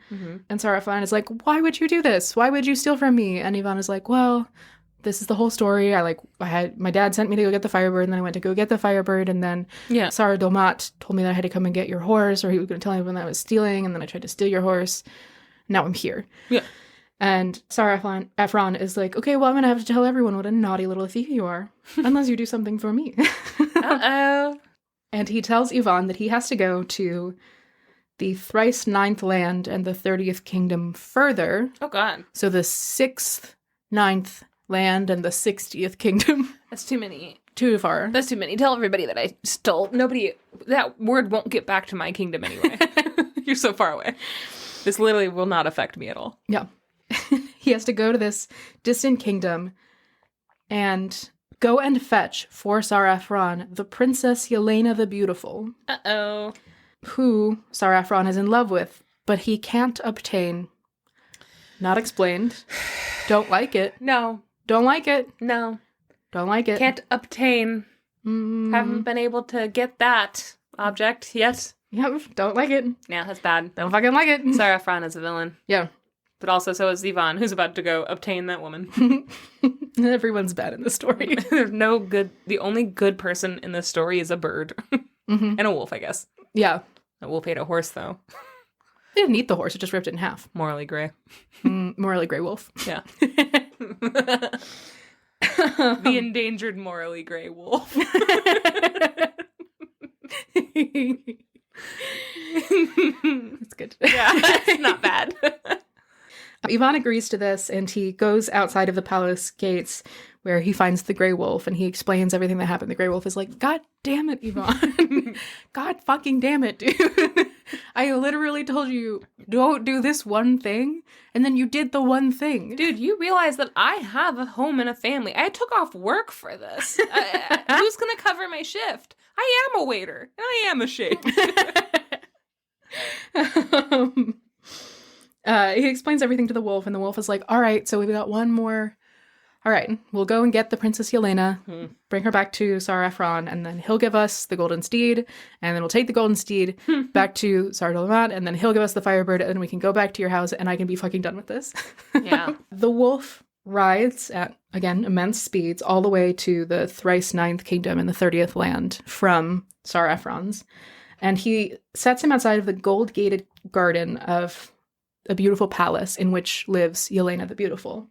And Tsar Afron is like, "Why would you do this? Why would you steal from me?" And Yvonne is like, "Well, this is the whole story. My dad sent me to go get the Firebird, and then I went to go get the Firebird, and then Tsar Domat told me that I had to come and get your horse, or he was going to tell everyone that I was stealing, and then I tried to steal your horse. Now I'm here." Yeah. And Tsar Afron is like, "Okay, well, I'm going to have to tell everyone what a naughty little thief you are, unless you do something for me." Uh-oh. And he tells Yvonne that he has to go to the thrice 9th land and the 30th kingdom further. Oh, God. So the 6th, 9th land and the 60th kingdom. That's too many. Too far. That's too many. Tell everybody that I stole. That word won't get back to my kingdom anyway. You're so far away. This literally will not affect me at all. Yeah. He has to go to this distant kingdom and go and fetch for Tsar Afron the Princess Yelena the Beautiful. Uh-oh. Who Tsar Afron is in love with, but he can't obtain. Not explained. Don't like it. No. Don't like it. No. Don't like it. Can't obtain. Haven't been able to get that object yet. Yep. Don't like it. Yeah, that's bad. Don't fucking like it. Tsar Afron is a villain. Yeah. But also so is Yvonne, who's about to go obtain that woman. Everyone's bad in this story. There's no good... The only good person in this story is a bird. And a wolf, I guess. Yeah. A wolf ate a horse, though. They didn't eat the horse, it just ripped it in half. Morally gray. Morally gray wolf. Yeah. The endangered morally gray wolf. That's good. Yeah, it's not bad. Yvonne agrees to this, and he goes outside of the palace gates where he finds the gray wolf, and he explains everything that happened. The gray wolf is like, "God damn it, Yvonne. God fucking damn it, dude. I literally told you, don't do this one thing, and then you did the one thing." Dude, you realize that I have a home and a family. I took off work for this. Who's going to cover my shift? I am a waiter, and I am a shade. He explains everything to the wolf, and the wolf is like, "All right, so we've got one more. All right, we'll go and get the Princess Yelena, bring her back to Tsar Afron, and then he'll give us the golden steed, and then we'll take the golden steed back to Tsar Dolamat, and then he'll give us the Firebird, and then we can go back to your house, and I can be fucking done with this." Yeah. The wolf rides at, again, immense speeds all the way to the thrice 9th kingdom and the 30th land from Tsar Afron's, and he sets him outside of the gold-gated garden of a beautiful palace in which lives Yelena the Beautiful.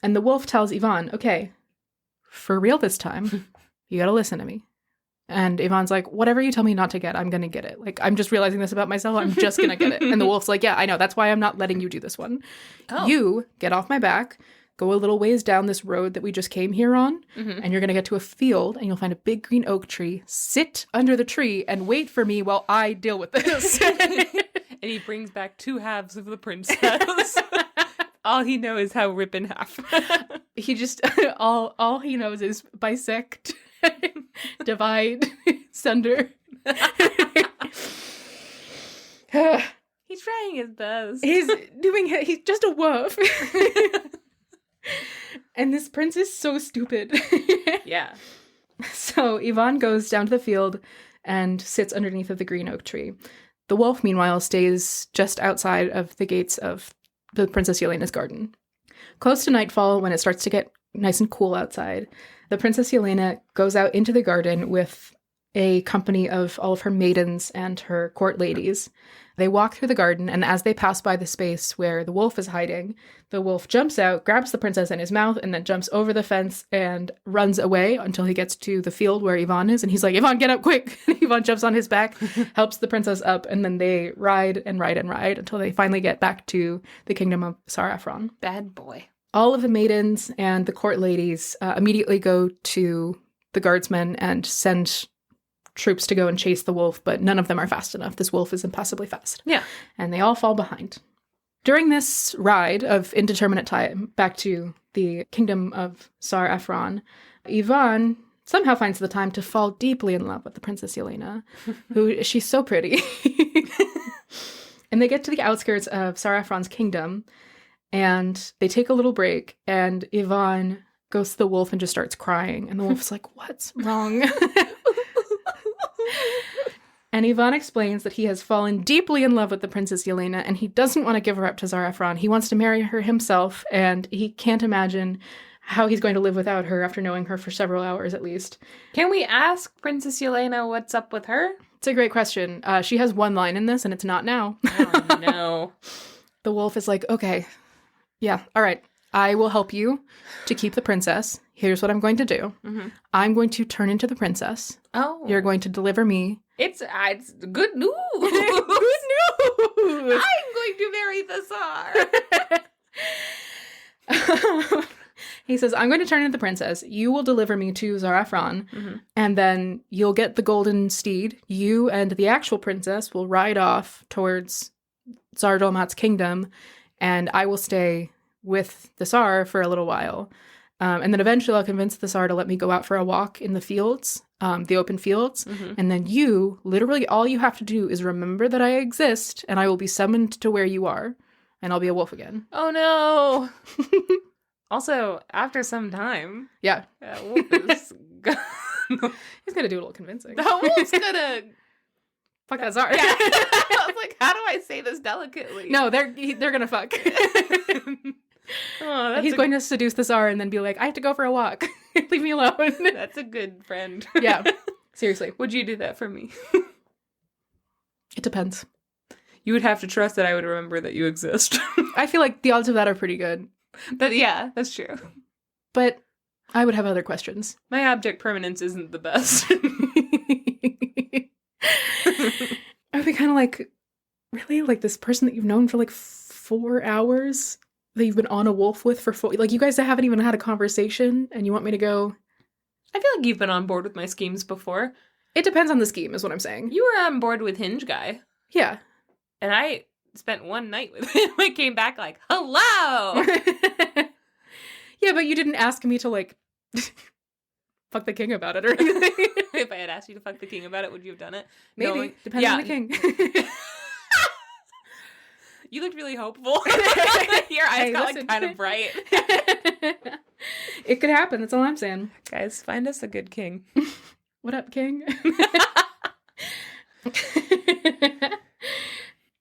And the wolf tells Yvonne, "Okay, for real this time, you gotta listen to me." And Yvonne's like, "Whatever you tell me not to get, I'm gonna get it. Like, I'm just realizing this about myself. I'm just gonna get it." And the wolf's like, "Yeah, I know. That's why I'm not letting you do this one. Oh. You get off my back, go a little ways down this road that we just came here on, and you're gonna get to a field, and you'll find a big green oak tree. Sit under the tree and wait for me while I deal with this." And he brings back 2 halves of the princess. All he knows is how rip in half. He just, all he knows is bisect, divide, sunder. He's trying his best. He's just a wolf. And this prince is so stupid. Yeah. So Yvonne goes down to the field and sits underneath of the green oak tree. The wolf, meanwhile, stays just outside of the gates of the Princess Yelena's garden. Close to nightfall, when it starts to get nice and cool outside. The Princess Yelena goes out into the garden with a company of all of her maidens and her court ladies. They walk through the garden, and as they pass by the space where the wolf is hiding, the wolf jumps out, grabs the princess in his mouth, and then jumps over the fence and runs away until he gets to the field where Yvonne is. And he's like, Yvonne, get up quick! Yvonne jumps on his back, helps the princess up, and then they ride and ride and ride until they finally get back to the kingdom of Tsarevich. Bad boy. All of the maidens and the court ladies immediately go to the guardsmen and send troops to go and chase the wolf, but none of them are fast enough. This wolf is impossibly fast. Yeah. And they all fall behind. During this ride of indeterminate time back to the kingdom of Tsarevich, Yvonne somehow finds the time to fall deeply in love with the Princess Yelena, who she's so pretty. And they get to the outskirts of Tsarevich's kingdom, and they take a little break, and Yvonne goes to the wolf and just starts crying. And the wolf's like, what's wrong? And Yvonne explains that he has fallen deeply in love with the Princess Yelena, and he doesn't want to give her up to Tsarevich. He wants to marry her himself, and he can't imagine how he's going to live without her after knowing her for several hours at least. Can we ask Princess Yelena what's up with her? It's a great question. She has one line in this, and it's not now. Oh, no. The wolf is like, okay, yeah, all right. I will help you to keep the princess. Here's what I'm going to do. Mm-hmm. I'm going to turn into the princess. Oh. You're going to deliver me. It's good news. Good news. I'm going to marry the Tsar. He says, I'm going to turn into the princess. You will deliver me to Tsarevich, and then you'll get the golden steed. You and the actual princess will ride off towards Tsar Dolmat's kingdom, and I will stay with the Tsar for a little while. And then eventually I'll convince the Tsar to let me go out for a walk in the fields, the open fields. Mm-hmm. And then you, literally all you have to do is remember that I exist, and I will be summoned to where you are, and I'll be a wolf again. Oh, no. Also, after some time. Yeah. Wolf is He's going to do a little convincing. The wolf's going to... Fuck that Tsar. Yeah. I was like, how do I say this delicately? No, they're going to fuck. He's going to seduce the Tsar and then be like, I have to go for a walk. Leave me alone. That's a good friend. Yeah. Seriously. Would you do that for me? It depends. You would have to trust that I would remember that you exist. I feel like the odds of that are pretty good. Yeah, that's true. But I would have other questions. My object permanence isn't the best. I'd be kind of like, really? Like this person that you've known for like 4 hours that you've been on a wolf with for 4... Like you guys haven't even had a conversation and you want me to go... I feel like you've been on board with my schemes before. It depends on the scheme is what I'm saying. You were on board with Hinge Guy. Yeah. And I spent one night with him. I came back like, hello! Yeah, but you didn't ask me to like... fuck the king about it or anything. If I had asked you to fuck the king about it, would you have done it? Maybe. Depends on the king. You looked really hopeful. Your eyes got like kind of bright. It could happen. That's all I'm saying. Guys, find us a good king. What up, king?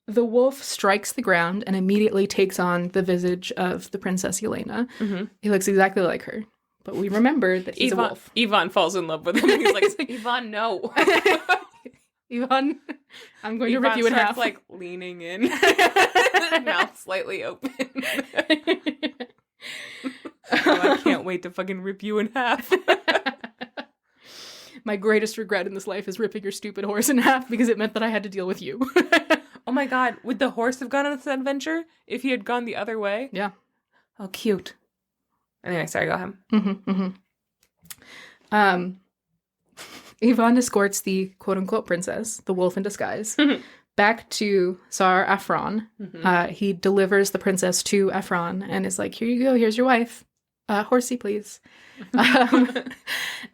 The wolf strikes the ground and immediately takes on the visage of the Princess Yelena. Mm-hmm. He looks exactly like her. But we remember that he's a wolf. Yvonne falls in love with him. He's like, Yvonne, no. Yvonne, I'm going to rip you in half. Like leaning in. Mouth slightly open. I can't wait to fucking rip you in half. My greatest regret in this life is ripping your stupid horse in half because it meant that I had to deal with you. Oh my god, would the horse have gone on this adventure if he had gone the other way? Yeah. Oh, cute. Anyway, sorry, go ahead. Mm-hmm, mm-hmm. Yvonne escorts the quote-unquote princess, the wolf in disguise, back to Tsar Afron. Mm-hmm. He delivers the princess to Afron and is like, here you go, here's your wife. Horsey, please.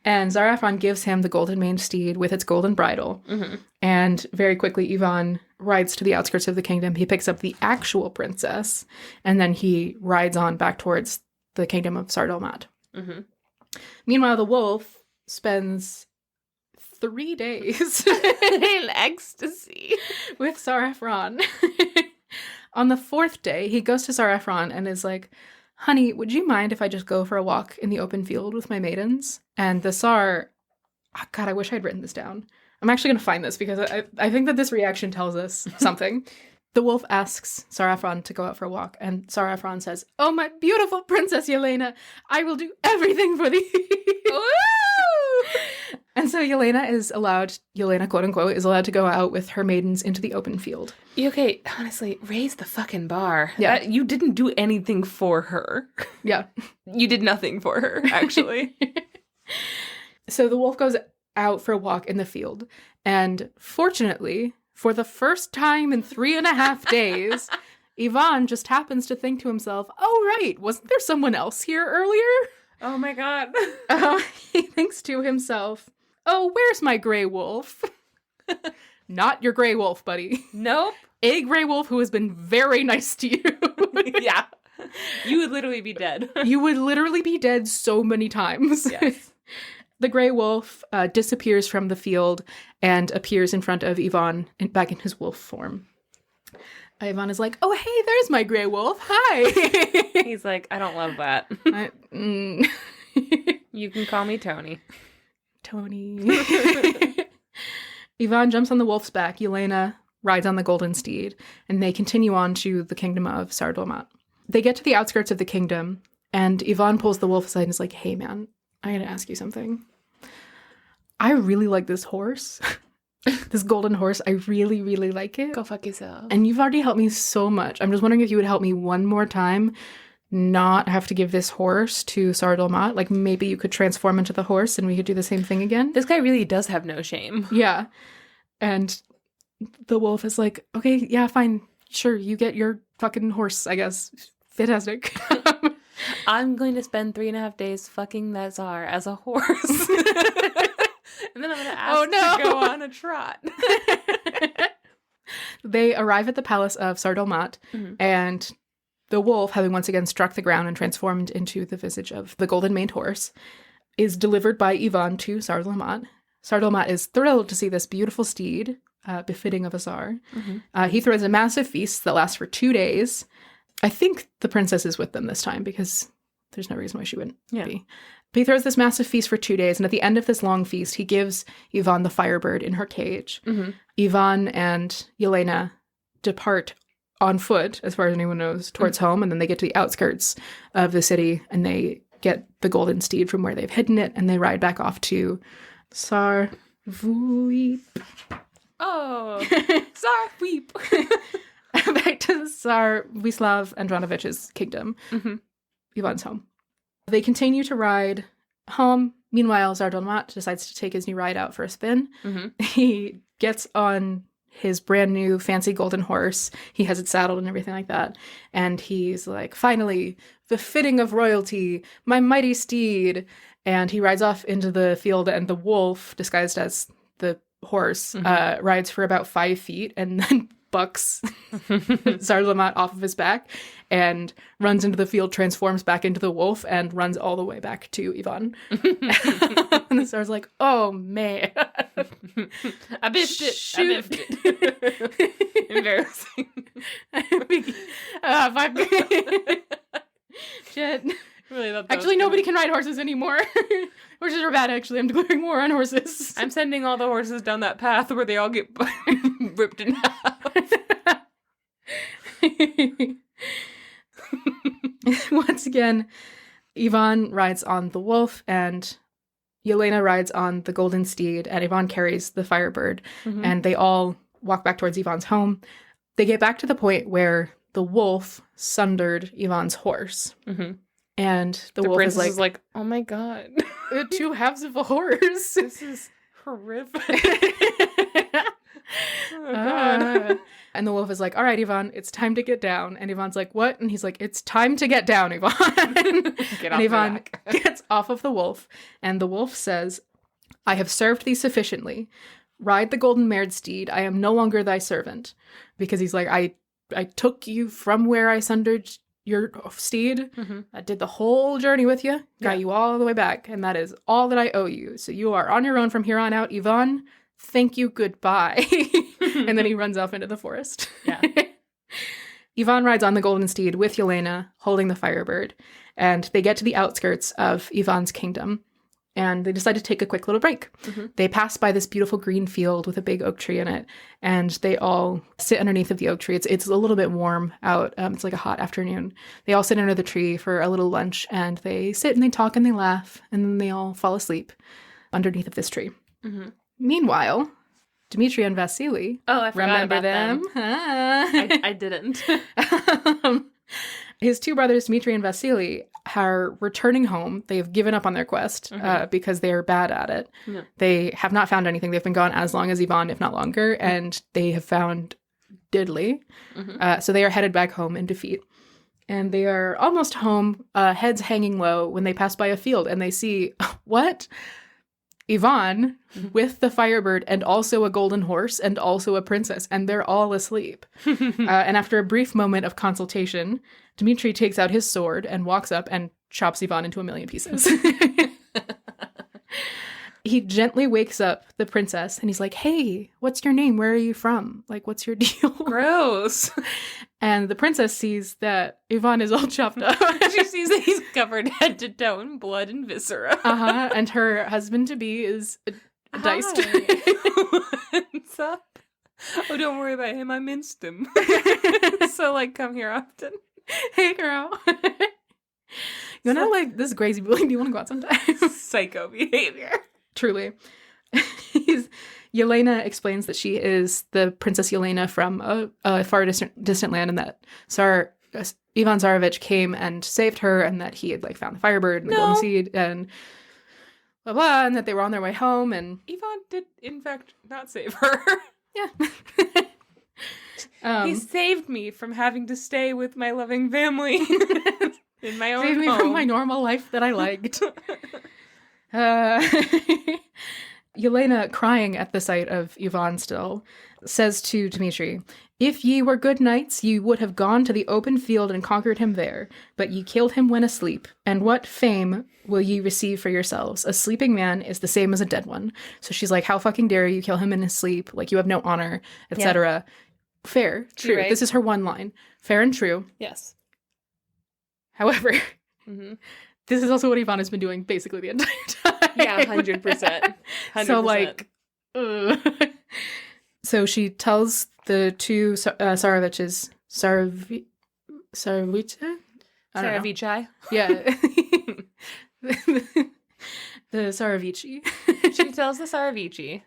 And Tsar Afron gives him the golden maned steed with its golden bridle. Mm-hmm. And very quickly, Yvonne rides to the outskirts of the kingdom. He picks up the actual princess, and then he rides on back towards the kingdom of Tsar Dolmat. Mm-hmm. Meanwhile, the wolf spends 3 days in ecstasy with Tsar Afron. On the 4th day, he goes to Tsar Afron and is like, honey, would you mind if I just go for a walk in the open field with my maidens? And the Tsar, oh God, I wish I'd written this down. I'm actually going to find this because I think that this reaction tells us something. The wolf asks Tsar to go out for a walk, and Tsar says, "Oh, my beautiful Princess Yelena, I will do everything for thee." And so Yelena, quote unquote, is allowed to go out with her maidens into the open field. Okay, honestly, raise the fucking bar. Yeah. You didn't do anything for her. Yeah. You did nothing for her, actually. So the wolf goes out for a walk in the field, and fortunately, for the first time in 3.5 days, Ivan just happens to think to himself, "Oh, right, wasn't there someone else here earlier?" Oh my God. He thinks to himself, "Oh, where's my gray wolf?" Not your gray wolf, buddy. Nope. A gray wolf who has been very nice to you. Yeah. You would literally be dead. You would literally be dead so many times. Yes. The gray wolf disappears from the field and appears in front of Ivan back in his wolf form. Ivan is like, "Oh, hey, there's my gray wolf. Hi." He's like, "I don't love that. You can call me Tony." Tony. Ivan jumps on the wolf's back. Yelena rides on the golden steed, and they continue on to the kingdom of Tsarevich. They get to the outskirts of the kingdom, and Ivan pulls the wolf aside and is like, "Hey, man, I gotta ask you something. I really like this horse." This golden horse, I really, really like it. Go fuck yourself. And you've already helped me so much. I'm just wondering if you would help me one more time not have to give this horse to Tsarevich. Like, maybe you could transform into the horse and we could do the same thing again. This guy really does have no shame. Yeah. And the wolf is like, "Okay, yeah, fine. Sure, you get your fucking horse, I guess. Fantastic." I'm going to spend 3.5 days fucking that Tsar as a horse. And then I'm going to ask to go on a trot. They arrive at the palace of Tsarevich, and the wolf, having once again struck the ground and transformed into the visage of the golden-maned horse, is delivered by Ivan to Tsarevich. Tsarevich is thrilled to see this beautiful steed, befitting of a Tsar. He throws a massive feast that lasts for 2 days. I think the princess is with them this time because there's no reason why she wouldn't be. But he throws this massive feast for 2 days, and at the end of this long feast, he gives Ivan the firebird in her cage. Ivan and Yelena depart on foot, as far as anyone knows, towards home, and then they get to the outskirts of the city, and they get the golden steed from where they've hidden it, and they ride back off to Tsarevich. Oh, Tsarevich. Back to Tsar Wislav Andronovich's kingdom. Ivan's home. They continue to ride home. Meanwhile, Tsarevich decides to take his new ride out for a spin. He gets on his brand new fancy golden horse. He has it saddled and everything like that. And he's like, "Finally, the fitting of royalty, my mighty steed." And he rides off into the field, and the wolf, disguised as the horse, rides for about 5 feet and then bucks Tsarevich off of his back and runs into the field, transforms back into the wolf, and runs all the way back to Ivan. And the Tsar's like, "Oh, man. I biffed it. Shoot." I biffed it. Embarrassing. Fuck. Shit. Really Actually, nobody can ride horses anymore. Horses are bad, actually. I'm declaring war on horses. I'm sending all the horses down that path where they all get ripped in half. Once again, Ivan rides on the wolf, and Yelena rides on the golden steed, and Ivan carries the firebird, and they all walk back towards Ivan's home. They get back to the point where the wolf sundered Ivan's horse. And the wolf princess is like, "Oh my God. 2 halves of a horse. This is horrific." Oh God. And the wolf is like, "All right, Ivan, it's time to get down." And Ivan's like, "What?" And he's like, "It's time to get down, Ivan." Get And Ivan gets off of the wolf, and the wolf says, "I have served thee sufficiently. Ride the golden mared steed. I am no longer thy servant." Because he's like, I took you from where I sundered your steed. I did the whole journey with you, got you all the way back, and that is all that I owe you. So you are on your own from here on out, Ivan. Thank you, goodbye. And then he runs off into the forest. Ivan rides on the golden steed with Yelena holding the Firebird, and they get to the outskirts of Ivan's kingdom, and they decide to take a quick little break. They pass by this beautiful green field with a big oak tree in it, and they all sit underneath of the oak tree. It's a little bit warm out. It's like a hot afternoon. They all sit under the tree for a little lunch, and they sit and they talk and they laugh, and then they all fall asleep underneath of this tree. Meanwhile, Dmitri and Vasily. Oh, I forgot remember about them. I didn't. His two brothers, Dmitri and Vasily, are returning home. They have given up on their quest because they are bad at it. Yeah. They have not found anything. They've been gone as long as Ivan, if not longer, and they have found diddly. So they are headed back home in defeat. And they are almost home, heads hanging low, when they pass by a field and they see, what? Ivan with the Firebird and also a golden horse and also a princess, and they're all asleep. And after a brief moment of consultation, Dmitri takes out his sword and walks up and chops Ivan into a million pieces. He gently wakes up the princess and he's like, hey, what's your name? Where are you from? Like, what's your deal? Gross. And the princess sees that Ivan is all chopped up. She sees that he's covered head to toe in blood and viscera. And her husband-to-be is diced. What's up? Oh, don't worry about him. I minced him. So, like, come here often. Hey, girl. You know, like, this is crazy, but like, do you want to go out sometime? Psycho behavior. Truly. Yelena explains that she is the Princess Yelena from a far distant land, and that Ivan Tsarevich came and saved her, and that he had like found the Firebird and the Golden Seed, and blah blah, and that they were on their way home. And Ivan did, in fact, not save her. Yeah. He saved me from having to stay with my loving family in my own home. Saved me from my normal life that I liked. Yelena, crying at the sight of Ivan still, says to Dmitri, if ye were good knights, ye would have gone to the open field and conquered him there, but ye killed him when asleep. And what fame will ye receive for yourselves? A sleeping man is the same as a dead one. So she's like, how fucking dare you kill him in his sleep? Like, you have no honor, etc. Yeah. Fair, true. Right. This is her one line. Fair and true. Yes. However, this is also what Ivan has been doing basically the entire time. Yeah, 100%. So, like, so she tells the two Tsareviches, Tsareviche? Tsarevichi? Yeah. The Tsarevichi. She tells the Tsarevich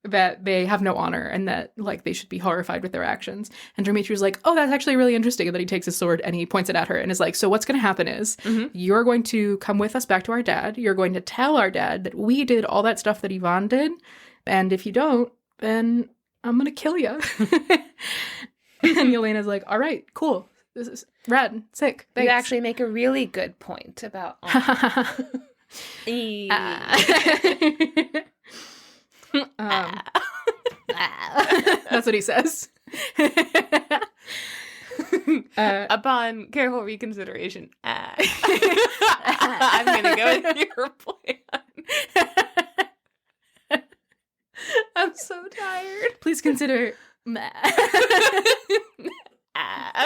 that they have no honor and that, like, they should be horrified with their actions. And Dmitri's like, oh, that's actually really interesting. And then he takes his sword and he points it at her and is like, so what's going to happen is you're going to come with us back to our dad. You're going to tell our dad that we did all that stuff that Ivan did. And if you don't, then I'm going to kill you. And Yelena's like, all right, cool. This is rad. Sick. Thanks. You actually make a really good point about that's what he says. Upon careful reconsideration, I'm gonna go with your plan. I'm so tired. Please consider.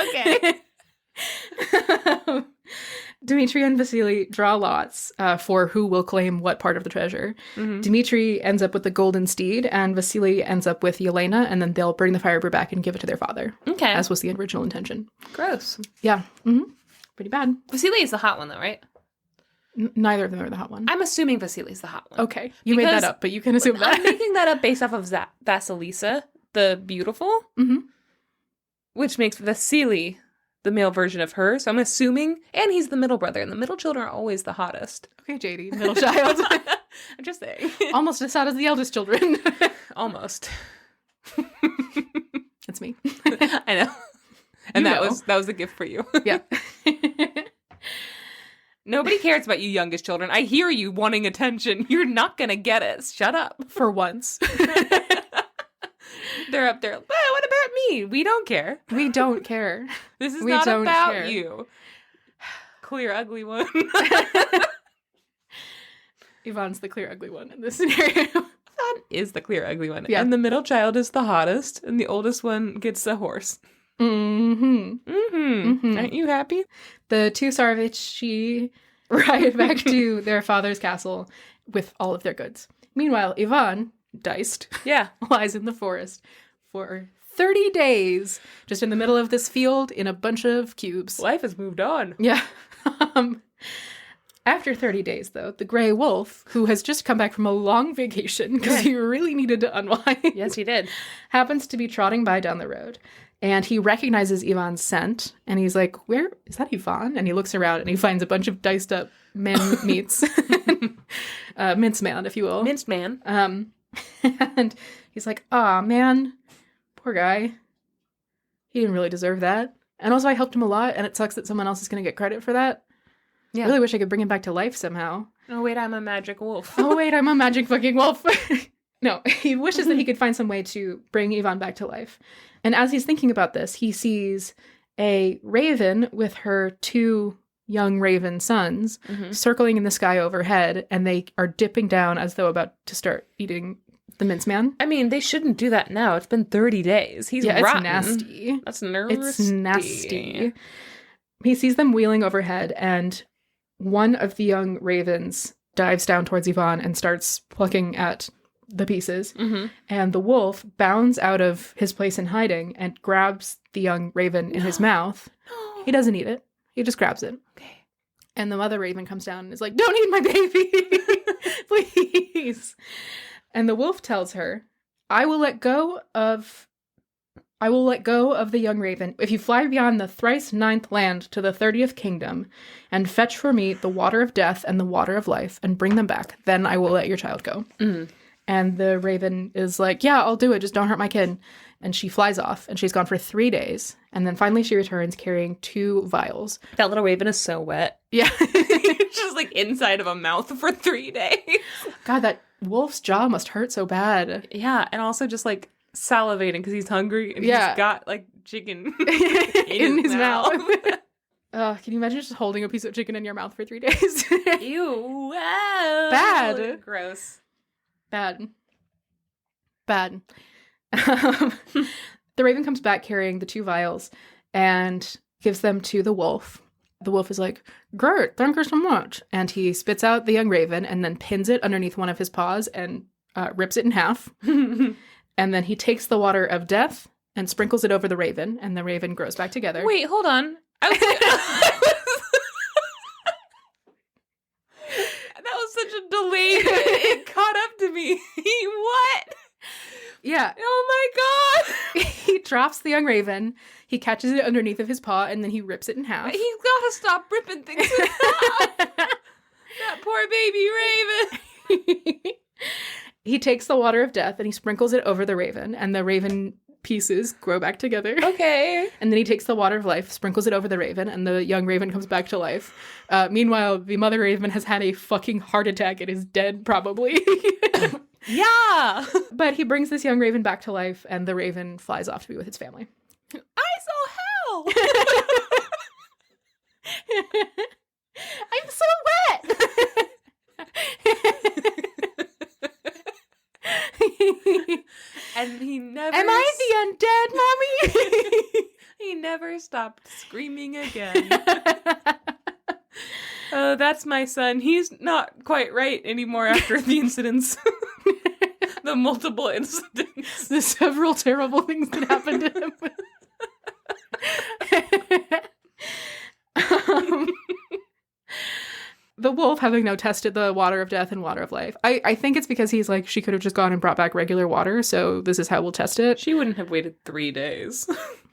Okay. Dmitri and Vasily draw lots for who will claim what part of the treasure. Dmitri ends up with the golden steed, and Vasily ends up with Yelena, and then they'll bring the Firebird back and give it to their father. Okay. As was the original intention. Gross. Yeah. Pretty bad. Vasily is the hot one, though, right? Neither of them are the hot one. I'm assuming Vasily's the hot one. Okay. You made that up, but you can assume that. I'm making that up based off of Vasilisa, the beautiful, which makes Vasily the male version of her, so I'm assuming, and he's the middle brother, and the middle children are always the hottest. Okay, JD, middle child. I'm just saying. Almost as hot as the eldest children. Almost. That's me. I know. And that was the gift for you. Yeah. Nobody cares about you youngest children. I hear you wanting attention. You're not gonna get it. Shut up. For once. They're up there. Well, what about me? We don't care. We don't care. This is not about you. Clear ugly one. Ivan's the clear ugly one in this scenario. That is the clear ugly one. Yeah. And the middle child is the hottest, and the oldest one gets a horse. Mm-hmm. Mm-hmm. Mm-hmm. Aren't you happy? The two Tsarevich ride back to their father's castle with all of their goods. Meanwhile, Ivan, diced, lies in the forest for 30 days, just in the middle of this field in a bunch of cubes. Life has moved on. Yeah. After 30 days, though, the gray wolf, who has just come back from a long vacation because he really needed to unwind. Yes, he did. Happens to be trotting by down the road. And he recognizes Ivan's scent. And he's like, where is that Ivan? And he looks around and he finds a bunch of diced up men meats. Mince man, if you will. Minced man. And he's like, aw, man. Poor guy. He didn't really deserve that. And also I helped him a lot. And it sucks that someone else is going to get credit for that. Yeah. I really wish I could bring him back to life somehow. Oh, wait, I'm a magic wolf. Oh, wait, I'm a magic fucking wolf. No, he wishes that he could find some way to bring Ivan back to life. And as he's thinking about this, he sees a raven with her two young raven sons circling in the sky overhead, and they are dipping down as though about to start eating the mince man. I mean, they shouldn't do that now. It's been 30 days. He's rotten. It's nasty. That's nasty. It's nasty. He sees them wheeling overhead, and one of the young ravens dives down towards Ivan and starts plucking at the pieces. And the wolf bounds out of his place in hiding and grabs the young raven in his mouth. He doesn't eat it. He just grabs it. Okay. And the mother raven comes down and is like, don't eat my baby, please. And the wolf tells her, I will let go of the young raven if you fly beyond the thrice 9th land to the 30th kingdom and fetch for me the water of death and the water of life and bring them back. Then I will let your child go. And the raven is like, yeah, I'll do it. Just don't hurt my kid. And she flies off, and she's gone for 3 days. And then finally she returns carrying 2 vials. That little raven is so wet. Yeah. It's just like inside of a mouth for 3 days. God, that wolf's jaw must hurt so bad. Yeah, and also just like salivating because he's hungry and he's got like chicken in his mouth. Can you imagine just holding a piece of chicken in your mouth for 3 days? Ew. Wow. Bad. Gross. Bad. The raven comes back carrying the 2 vials and gives them to the wolf. The wolf is like, great, thank you so much. And he spits out the young raven and then pins it underneath one of his paws and rips it in half. And then he takes the water of death and sprinkles it over the raven, and the raven grows back together. Wait, hold on. That was such a delay. It caught up to me. What? Yeah. Oh my god. He drops the young raven, he catches it underneath of his paw, and then he rips it in half. He's gotta stop ripping things in half. That poor baby raven. He takes the water of death and he sprinkles it over the raven, and the raven pieces grow back together. Okay. And then he takes the water of life, sprinkles it over the raven, and the young raven comes back to life. Meanwhile, the mother raven has had a fucking heart attack and is dead, probably. Yeah. But he brings this young raven back to life, and the raven flies off to be with its family. I saw hell. I'm so wet. And he never... Am I the undead, mommy? He never stopped screaming again. That's my son. He's not quite right anymore after the incidents. The multiple incidents. The several terrible things that happened to him. The wolf, having now tested the water of death and water of life. I think it's because he's like, she could have just gone and brought back regular water, so this is how we'll test it. She wouldn't have waited 3 days.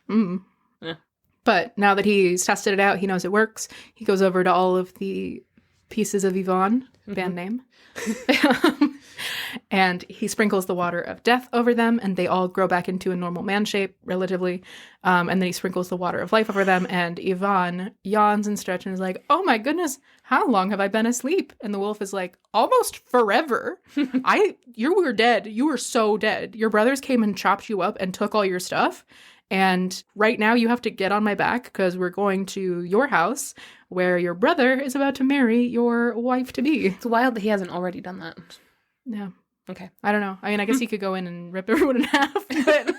Yeah. But now that he's tested it out, he knows it works. He goes over to all of the pieces of Yvonne, band name. And he sprinkles the water of death over them, and they all grow back into a normal man shape, relatively. And then he sprinkles the water of life over them, and Yvonne yawns and stretches and is like, oh my goodness, how long have I been asleep? And the wolf is like, almost forever. You were dead. You were so dead. Your brothers came and chopped you up and took all your stuff. And right now you have to get on my back because we're going to your house where your brother is about to marry your wife-to-be. It's wild that he hasn't already done that. Yeah. Okay. I don't know. I mean, I guess he could go in and rip everyone in half, but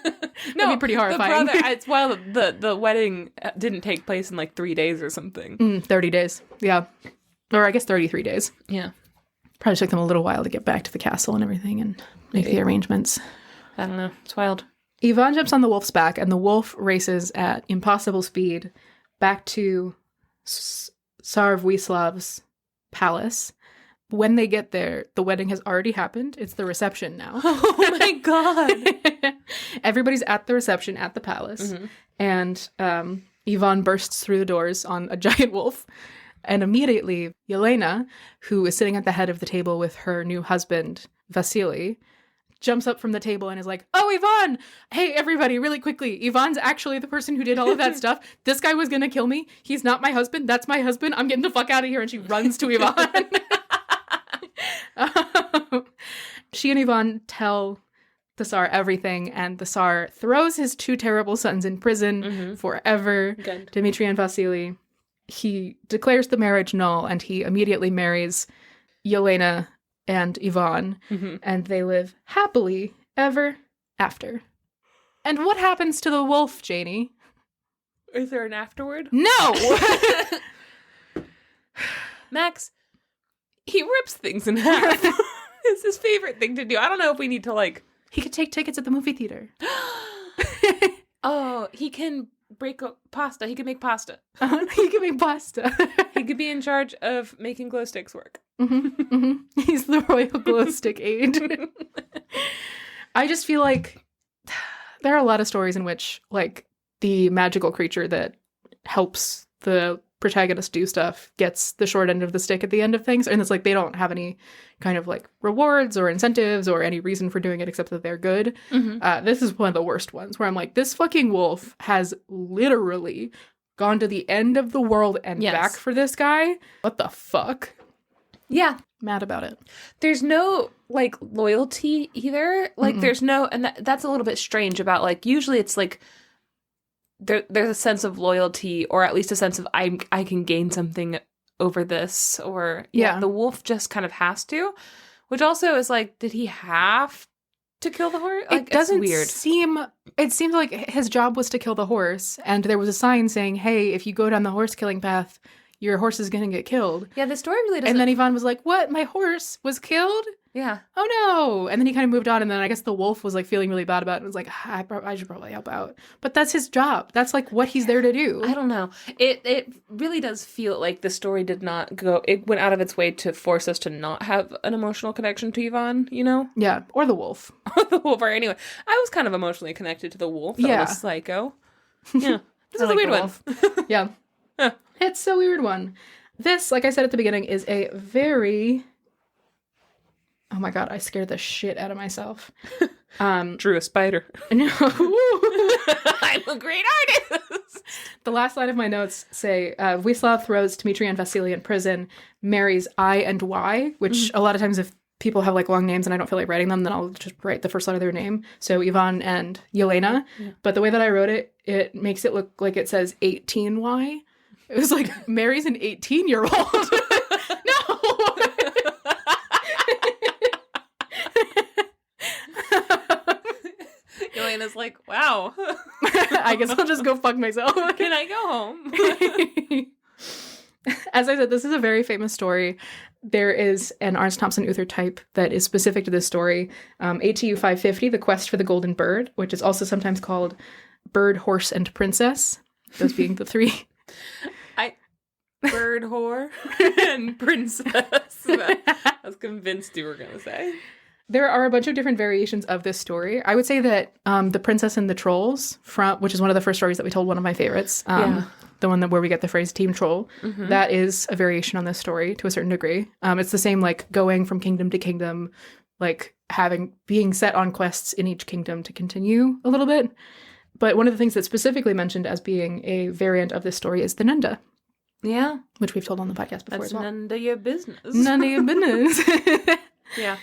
No, that'd be pretty horrifying. It's while the wedding didn't take place in like 3 days or something. 30 days. Yeah. Or I guess 33 days. Yeah. Probably took them a little while to get back to the castle and everything and make the arrangements. I don't know. It's wild. Ivan jumps on the wolf's back, and the wolf races at impossible speed back to Tsarevwich's palace. When they get there, the wedding has already happened. It's the reception now. Oh my god. Everybody's at the reception at the palace. Mm-hmm. And Ivan bursts through the doors on a giant wolf. And immediately, Yelena, who is sitting at the head of the table with her new husband, Vasily, jumps up from the table and is like, "Oh, Ivan! Hey, everybody, really quickly. Ivan's actually the person who did all of that stuff. This guy was going to kill me. He's not my husband. That's my husband. I'm getting the fuck out of here." And she runs to Ivan. She and Ivan tell the Tsar everything, and the Tsar throws his two terrible sons in prison forever, Good. Dmitri and Vasily. He declares the marriage null, and he immediately marries Yelena and Ivan, and they live happily ever after. And what happens to the wolf, Janey? Is there an afterward? No! Max, he rips things in half. It's his favorite thing to do. I don't know if we need to, like... He could take tickets at the movie theater. Oh, he can break up pasta. He can make pasta. He can make pasta. He could be in charge of making glow sticks work. He's the royal glow stick aide. I just feel like there are a lot of stories in which, like, the magical creature that helps the protagonist do stuff gets the short end of the stick at the end of things, and it's like they don't have any kind of like rewards or incentives or any reason for doing it except that they're good. This is one of the worst ones where I'm like, this fucking wolf has literally gone to the end of the world and back for this guy. What the fuck? Yeah. Mad about it. There's no, like, loyalty either. Like, there's no, and that's a little bit strange about, like, usually it's like there's a sense of loyalty, or at least a sense of I can gain something over this, or the wolf just kind of has to, which also is like, did he have to kill the horse? Like, it doesn't weird. It seems like his job was to kill the horse, and there was a sign saying, "Hey, if you go down the horse killing path, your horse is going to get killed." Yeah, the story really doesn't. And then Ivan was like, "What? My horse was killed? Yeah. Oh no!" And then he kind of moved on, and then I guess the wolf was like feeling really bad about it and was like, I should probably help out. But that's his job. That's like what he's there to do. I don't know. It really does feel like the story did not go. It went out of its way to force us to not have an emotional connection to Ivan. You know? Yeah, or the wolf. The wolf. Or anyway, I was kind of emotionally connected to the wolf. That was psycho. Yeah, this is a weird one. Yeah, it's a weird one. This, like I said at the beginning, is a very... Oh my god, I scared the shit out of myself. Drew a spider. No. I'm a great artist. The last line of my notes say, Vyacheslav throws Dmitri and Vasily in prison, marries I and Y, which a lot of times if people have like long names and I don't feel like writing them, then I'll just write the first letter of their name. So Ivan and Yelena. Yeah. But the way that I wrote it, it makes it look like it says 18Y. It was like, marries an 18-year-old. No! Yelena's like, wow. I guess I'll just go fuck myself. Can I go home? As I said, this is a very famous story. There is an Arns Thompson Uther type that is specific to this story. ATU 550, The Quest for the Golden Bird, which is also sometimes called Bird, Horse, and Princess. Those being the three. Bird, whore, and princess. I was convinced you were going to say. There are a bunch of different variations of this story. I would say that The Princess and the Trolls, which is one of the first stories that we told, one of my favorites, the one where we get the phrase team troll, that is a variation on this story to a certain degree. It's the same, like, going from kingdom to kingdom, like being set on quests in each kingdom to continue a little bit. But one of the things that's specifically mentioned as being a variant of this story is the Nunda. Yeah. Which we've told on the podcast before as well. None of your business. None of your business. Yeah.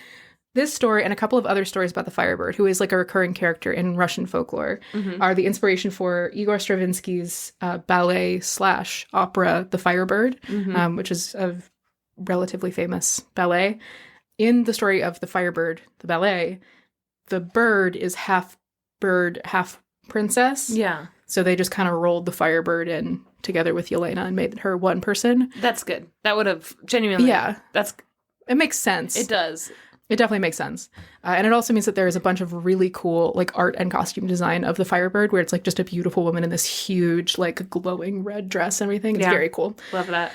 This story and a couple of other stories about the Firebird, who is like a recurring character in Russian folklore, are the inspiration for Igor Stravinsky's ballet/opera, The Firebird, which is a relatively famous ballet. in the story of the Firebird, the ballet, the bird is half bird, half princess. Yeah. So they just kind of rolled the Firebird in together with Yelena and made her one person. That's good. That would have genuinely... Yeah. That's... It makes sense. It does. It definitely makes sense. And it also means that there is a bunch of really cool like art and costume design of the Firebird where it's like just a beautiful woman in this huge like glowing red dress and everything. It's very cool. Love that.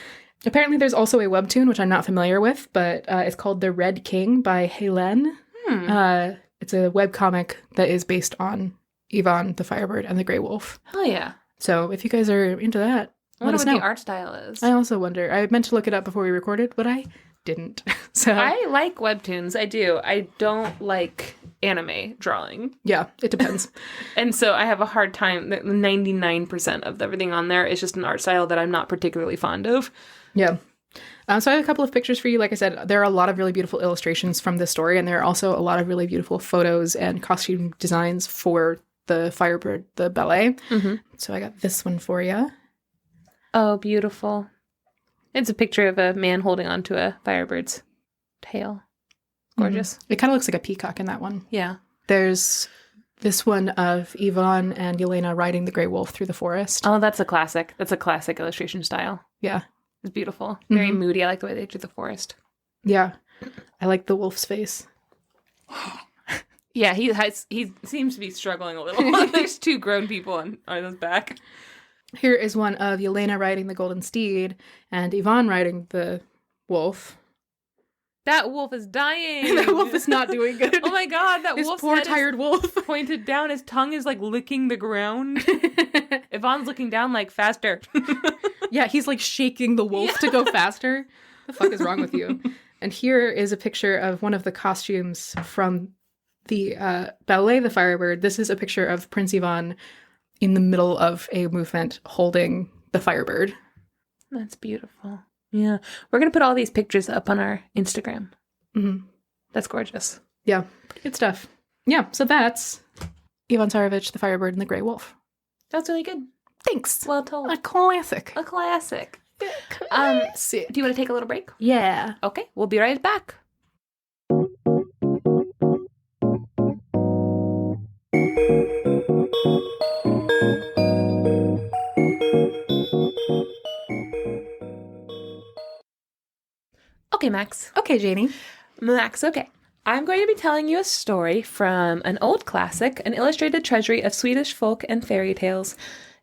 Apparently there's also a webtoon, which I'm not familiar with, but it's called The Red King by Helen. It's a webcomic that is based on Yvonne, the Firebird, and the Grey Wolf. Hell yeah. So if you guys are into that, I wonder let us what know. the art style is. I also wonder. I meant to look it up before we recorded, but I didn't. So I like webtoons. I do. I don't like anime drawing. Yeah, it depends. And so I have a hard time. 99% of everything on there is just an art style that I'm not particularly fond of. Yeah. So I have a couple of pictures for you. Like I said, there are a lot of really beautiful illustrations from this story, and there are also a lot of really beautiful photos and costume designs for the Firebird, the ballet. Mm-hmm. So I got this one for you. Oh, beautiful. It's a picture of a man holding onto a Firebird's tail. Gorgeous. Mm-hmm. It kind of looks like a peacock in that one. Yeah. There's this one of Yvonne and Yelena riding the Grey Wolf through the forest. Oh, that's a classic. That's a classic illustration style. Yeah. It's beautiful. Very moody. I like the way they drew the forest. Yeah. I like the wolf's face. Yeah, he seems to be struggling a little. There's two grown people on his back. Here is one of Yelena riding the golden steed and Yvonne riding the wolf. That wolf is dying. That wolf is not doing good. Oh my god, that This wolf's poor head tired is wolf. pointed down. His tongue is like licking the ground. Yvonne's looking down like, faster. Yeah, he's like shaking the wolf to go faster. The fuck is wrong with you? And here is a picture of one of the costumes from the ballet, The Firebird. This is a picture of Prince Yvonne in the middle of a movement holding the Firebird. That's beautiful. Yeah. We're going to put all these pictures up on our Instagram. Mm-hmm. That's gorgeous. Yeah, pretty good stuff. Yeah, so that's Yvonne Tsarevich, The Firebird, and the Grey Wolf. That's really good. Thanks. Well told. A classic. A classic. Do Do you want to take a little break? Yeah. Okay, we'll be right back. Okay, Max. Okay, Janey. Max, okay. I'm going to be telling you a story from an old classic, an illustrated treasury of Swedish folk and fairy tales,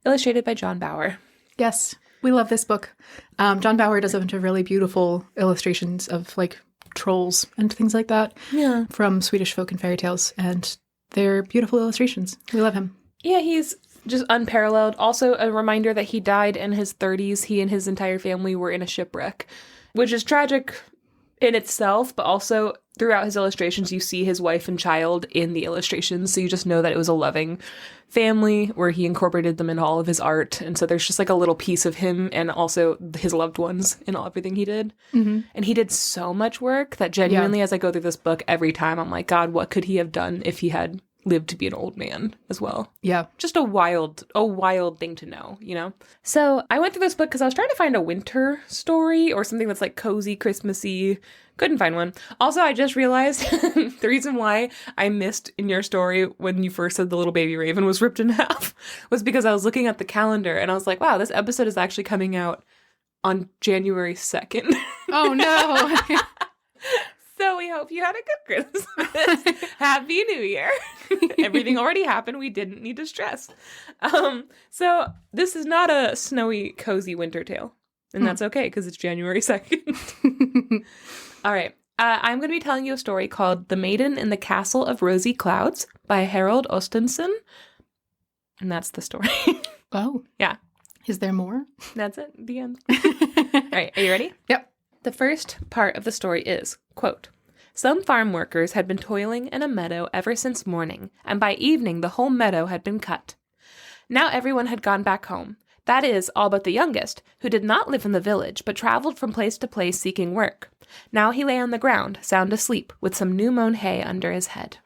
illustrated by John Bauer. Yes, we love this book. John Bauer does a bunch of really beautiful illustrations of like trolls and things like that. Yeah. From Swedish folk and fairy tales, and they're beautiful illustrations. We love him. Yeah, he's just unparalleled. Also, a reminder that he died in his 30s. He and his entire family were in a shipwreck, which is tragic in itself, but also throughout his illustrations, you see his wife and child in the illustrations. So you just know that it was a loving family where he incorporated them in all of his art. And so there's just like a little piece of him and also his loved ones in everything he did. Mm-hmm. And he did so much work that genuinely, as I go through this book every time, I'm like, God, what could he have done if he had lived to be an old man as well? Yeah. Just a wild thing to know, you know? So I went through this book because I was trying to find a winter story or something that's like cozy, Christmassy. Couldn't find one. Also, I just realized the reason why I missed in your story when you first said the little baby raven was ripped in half was because I was looking at the calendar and I was like, wow, this episode is actually coming out on January 2nd. Oh, no. So we hope you had a good Christmas. Happy New Year. Everything already happened. We didn't need to stress. So this is not a snowy, cozy winter tale. And that's okay because it's January 2nd. All right. I'm going to be telling you a story called The Maiden in the Castle of Rosy Clouds by Harold Ostenson. And that's the story. Oh. Yeah. Is there more? That's it. The end. All right. Are you ready? Yep. The first part of the story is, quote, some farm workers had been toiling in a meadow ever since morning, and by evening the whole meadow had been cut. Now everyone had gone back home. That is, all but the youngest, who did not live in the village, but traveled from place to place seeking work. Now he lay on the ground, sound asleep, with some new-mown hay under his head.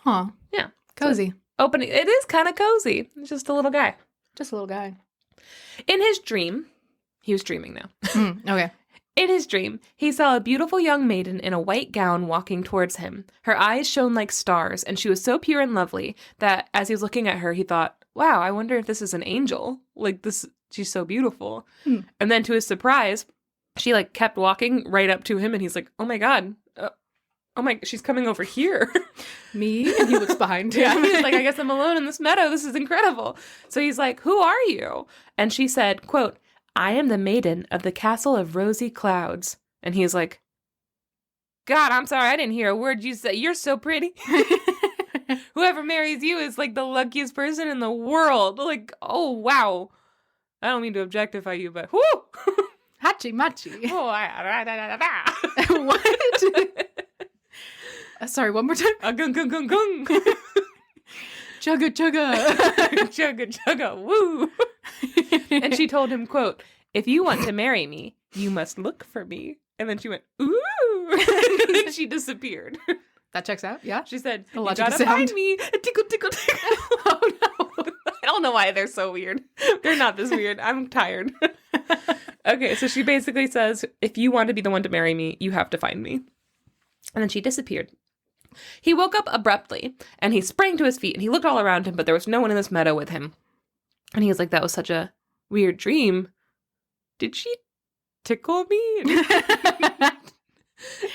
Huh. Yeah. Cozy. So it is kind of cozy. It's just a little guy. Just a little guy. In his dream, he was dreaming now. Okay. In his dream, he saw a beautiful young maiden in a white gown walking towards him. Her eyes shone like stars, and she was so pure and lovely that as he was looking at her, he thought, wow, I wonder if this is an angel. Like, she's so beautiful. And then to his surprise, she, like, kept walking right up to him, and he's like, oh my God. She's coming over here. Me? And he looks behind him. Yeah, he's like, I guess I'm alone in this meadow. This is incredible. So he's like, who are you? And she said, quote, I am the maiden of the castle of rosy clouds. And he's like, God, I'm sorry, I didn't hear a word you said. You're so pretty. Whoever marries you is like the luckiest person in the world. Like, oh, wow. I don't mean to objectify you, but whoo! Hachi machi. Oh, What? Sorry, one more time. Gung, gung, gung, gung. Chugga, chugga. Chugga, chugga, woo. And she told him, quote, if you want to marry me, you must look for me. And then she went, ooh. And then she disappeared. That checks out, yeah. She said, the you logic gotta find me. Tickle, tickle, tickle. Oh, no. I don't know why they're so weird. They're not this weird. I'm tired. Okay, so she basically says, if you want to be the one to marry me, you have to find me. And then she disappeared. He woke up abruptly, and he sprang to his feet, and he looked all around him, but there was no one in this meadow with him. And he was like, that was such a weird dream. Did she tickle me?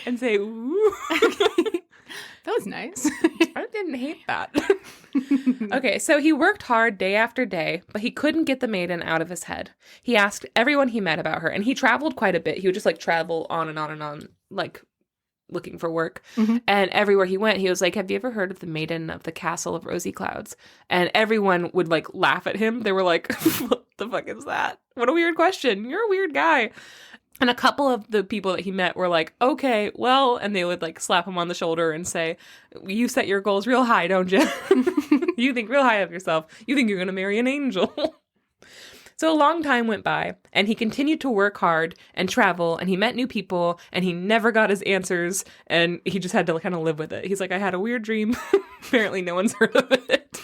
And say, ooh. That was nice. I didn't hate that. Okay, so he worked hard day after day, but he couldn't get the maiden out of his head. He asked everyone he met about her, and he traveled quite a bit. He would just, like, travel on and on and on, like, looking for work. Mm-hmm. And everywhere he went, he was like, have you ever heard of the maiden of the castle of rosy clouds? And everyone would, like, laugh at him. They were like, what the fuck is that? What a weird question. You're a weird guy. And a couple of the people that he met were like, okay, well, and they would, like, slap him on the shoulder and say, you set your goals real high, don't you? You think real high of yourself. You think you're going to marry an angel. So a long time went by, and he continued to work hard and travel, and he met new people, and he never got his answers, and he just had to kind of live with it. He's like, I had a weird dream. Apparently no one's heard of it.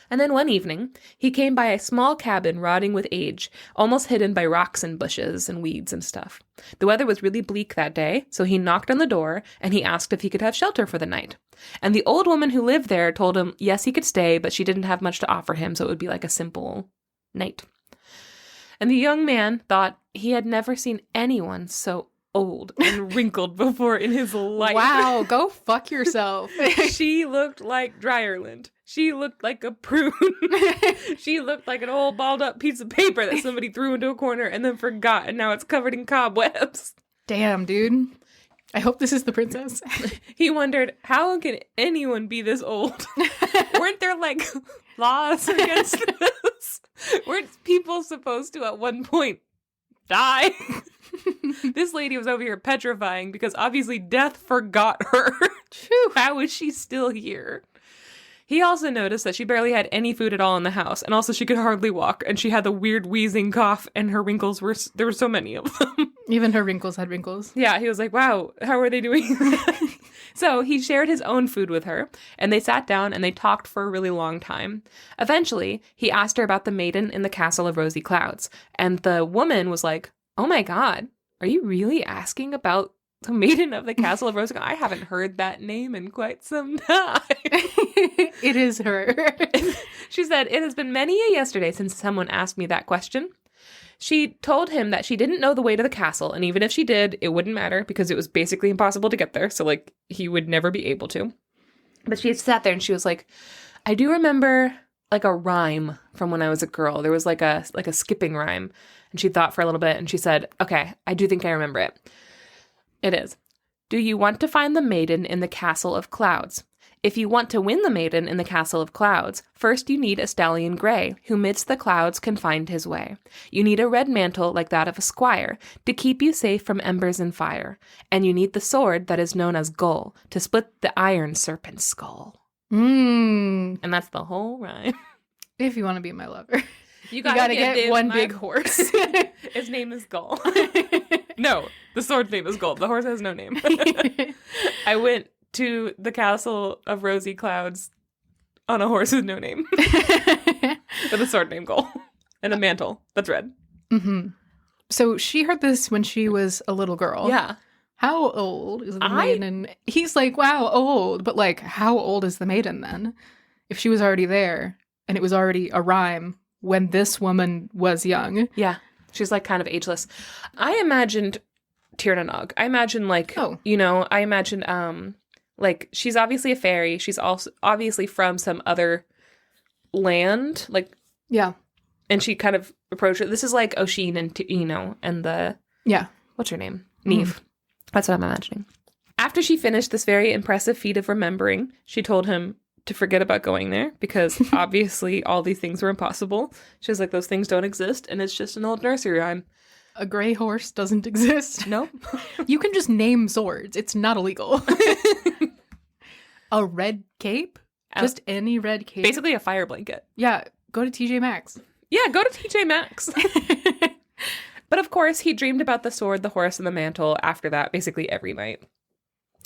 And then one evening, he came by a small cabin rotting with age, almost hidden by rocks and bushes and weeds and stuff. The weather was really bleak that day, so he knocked on the door, and he asked if he could have shelter for the night. And the old woman who lived there told him, yes, he could stay, but she didn't have much to offer him, so it would be like a simple night. And the young man thought he had never seen anyone so old and wrinkled before in his life. Wow, go fuck yourself. She looked like Dryerland. She looked like a prune. She looked like an old balled up piece of paper that somebody threw into a corner and then forgot, and now it's covered in cobwebs. Damn, dude. I hope this is the princess. He wondered, how can anyone be this old? Weren't there, like, laws against this? Weren't people supposed to, at one point, die? This lady was over here petrifying because obviously death forgot her. How is she still here? He also noticed that she barely had any food at all in the house, and also she could hardly walk, and she had the weird wheezing cough, and her wrinkles there were so many of them. Even her wrinkles had wrinkles. Yeah, he was like, wow, how are they doing that? So he shared his own food with her, and they sat down and they talked for a really long time. Eventually, he asked her about the maiden in the castle of rosy clouds, and the woman was like, oh my God, are you really asking about the maiden of the castle of rosy clouds? I haven't heard that name in quite some time. It is her. She said, it has been many a yesterday since someone asked me that question. She told him that she didn't know the way to the castle, and even if she did, it wouldn't matter because it was basically impossible to get there, so, like, he would never be able to. But she sat there and she was like, I do remember, like, a rhyme from when I was a girl. There was, like a skipping rhyme, and she thought for a little bit, and she said, okay, I do think I remember it. It is, do you want to find the maiden in the castle of clouds? If you want to win the maiden in the castle of clouds, first you need a stallion gray, who midst the clouds can find his way. You need a red mantle like that of a squire, to keep you safe from embers and fire. And you need the sword that is known as Gull, to split the iron serpent's skull. And that's the whole rhyme. If you want to be my lover. You gotta get one big horse. His name is Gull. No, the sword's name is Gull. The horse has no name. I went to the castle of rosy clouds on a horse with no name. With a sword named Gull. And a mantle that's red. Mm-hmm. So she heard this when she was a little girl. Yeah. How old is the maiden? He's like, wow, old. But like, how old is the maiden then? If she was already there and it was already a rhyme when this woman was young. Yeah. She's like kind of ageless. I imagined Tirnanog. I imagine like, I imagine like she's obviously a fairy. She's also obviously from some other land. Like, yeah. And she kind of approached it. This is like Oshin and, and the... Yeah. What's her name? Neve. That's what I'm imagining. After she finished this very impressive feat of remembering, she told him to forget about going there because obviously all these things were impossible. She was like, those things don't exist and it's just an old nursery rhyme. A gray horse doesn't exist. No. You can just name swords. It's not illegal. A red cape? Just any red cape? Basically a fire blanket. Yeah. Go to TJ Maxx. Yeah, go to TJ Maxx. But of course, he dreamed about the sword, the horse, and the mantle after that basically every night.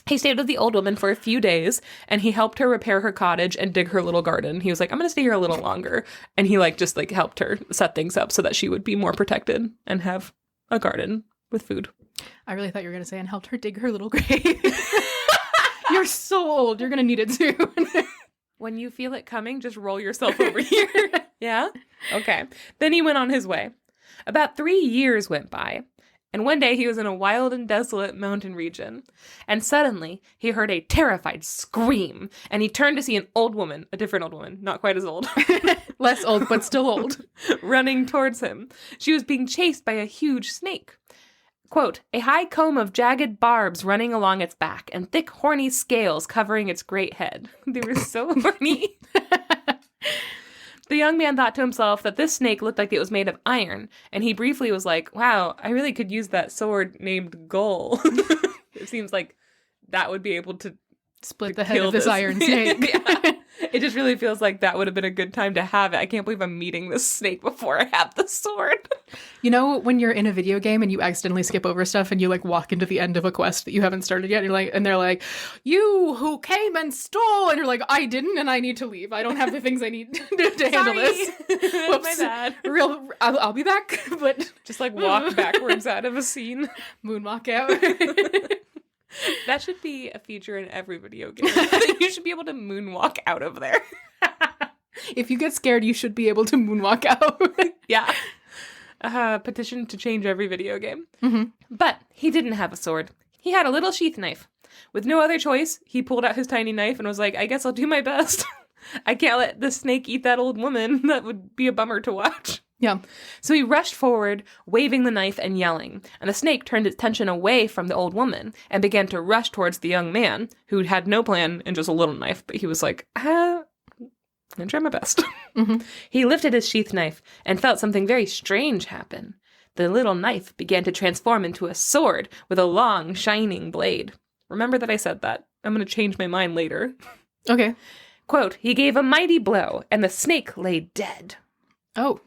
He stayed with the old woman for a few days, and he helped her repair her cottage and dig her little garden. He was like, I'm going to stay here a little longer. And he just helped her set things up so that she would be more protected and have a garden with food. I really thought you were going to say, and helped her dig her little grave. You're so old. You're going to need it soon. When you feel it coming, just roll yourself over here. Yeah? Okay. Then he went on his way. About 3 years went by, and one day he was in a wild and desolate mountain region, and suddenly he heard a terrified scream, and he turned to see an old woman, a different old woman, not quite as old. Less old, but still old. Running towards him. She was being chased by a huge snake. Quote, a high comb of jagged barbs running along its back, and thick horny scales covering its great head. They were so horny. The young man thought to himself that this snake looked like it was made of iron, and he briefly was like, wow, I really could use that sword named Gull. It seems like that would be able to split the head of this iron snake. Yeah. It just really feels like that would have been a good time to have it. I can't believe I'm meeting this snake before I have the sword. You know, when you're in a video game and you accidentally skip over stuff and you walk into the end of a quest that you haven't started yet, and they're like, you who came and stole, and you're like, I didn't, and I need to leave. I don't have the things I need to handle this. Whoops. My bad. I'll be back, but just walk backwards out of a scene. Moonwalk out. That should be a feature in every video game. You should be able to moonwalk out of there. If you get scared, you should be able to moonwalk out. Yeah. Petition to change every video game. Mm-hmm. But he didn't have a sword. He had a little sheath knife. With no other choice, he pulled out his tiny knife and was like, I guess I'll do my best. I can't let the snake eat that old woman. That would be a bummer to watch. Yeah. So he rushed forward, waving the knife and yelling, and the snake turned its attention away from the old woman and began to rush towards the young man, who had no plan and just a little knife, but he was like, I'm gonna try my best. Mm-hmm. He lifted his sheath knife and felt something very strange happen. The little knife began to transform into a sword with a long, shining blade. Remember that I said that. I'm gonna change my mind later. Okay. Quote, he gave a mighty blow, and the snake lay dead. Oh.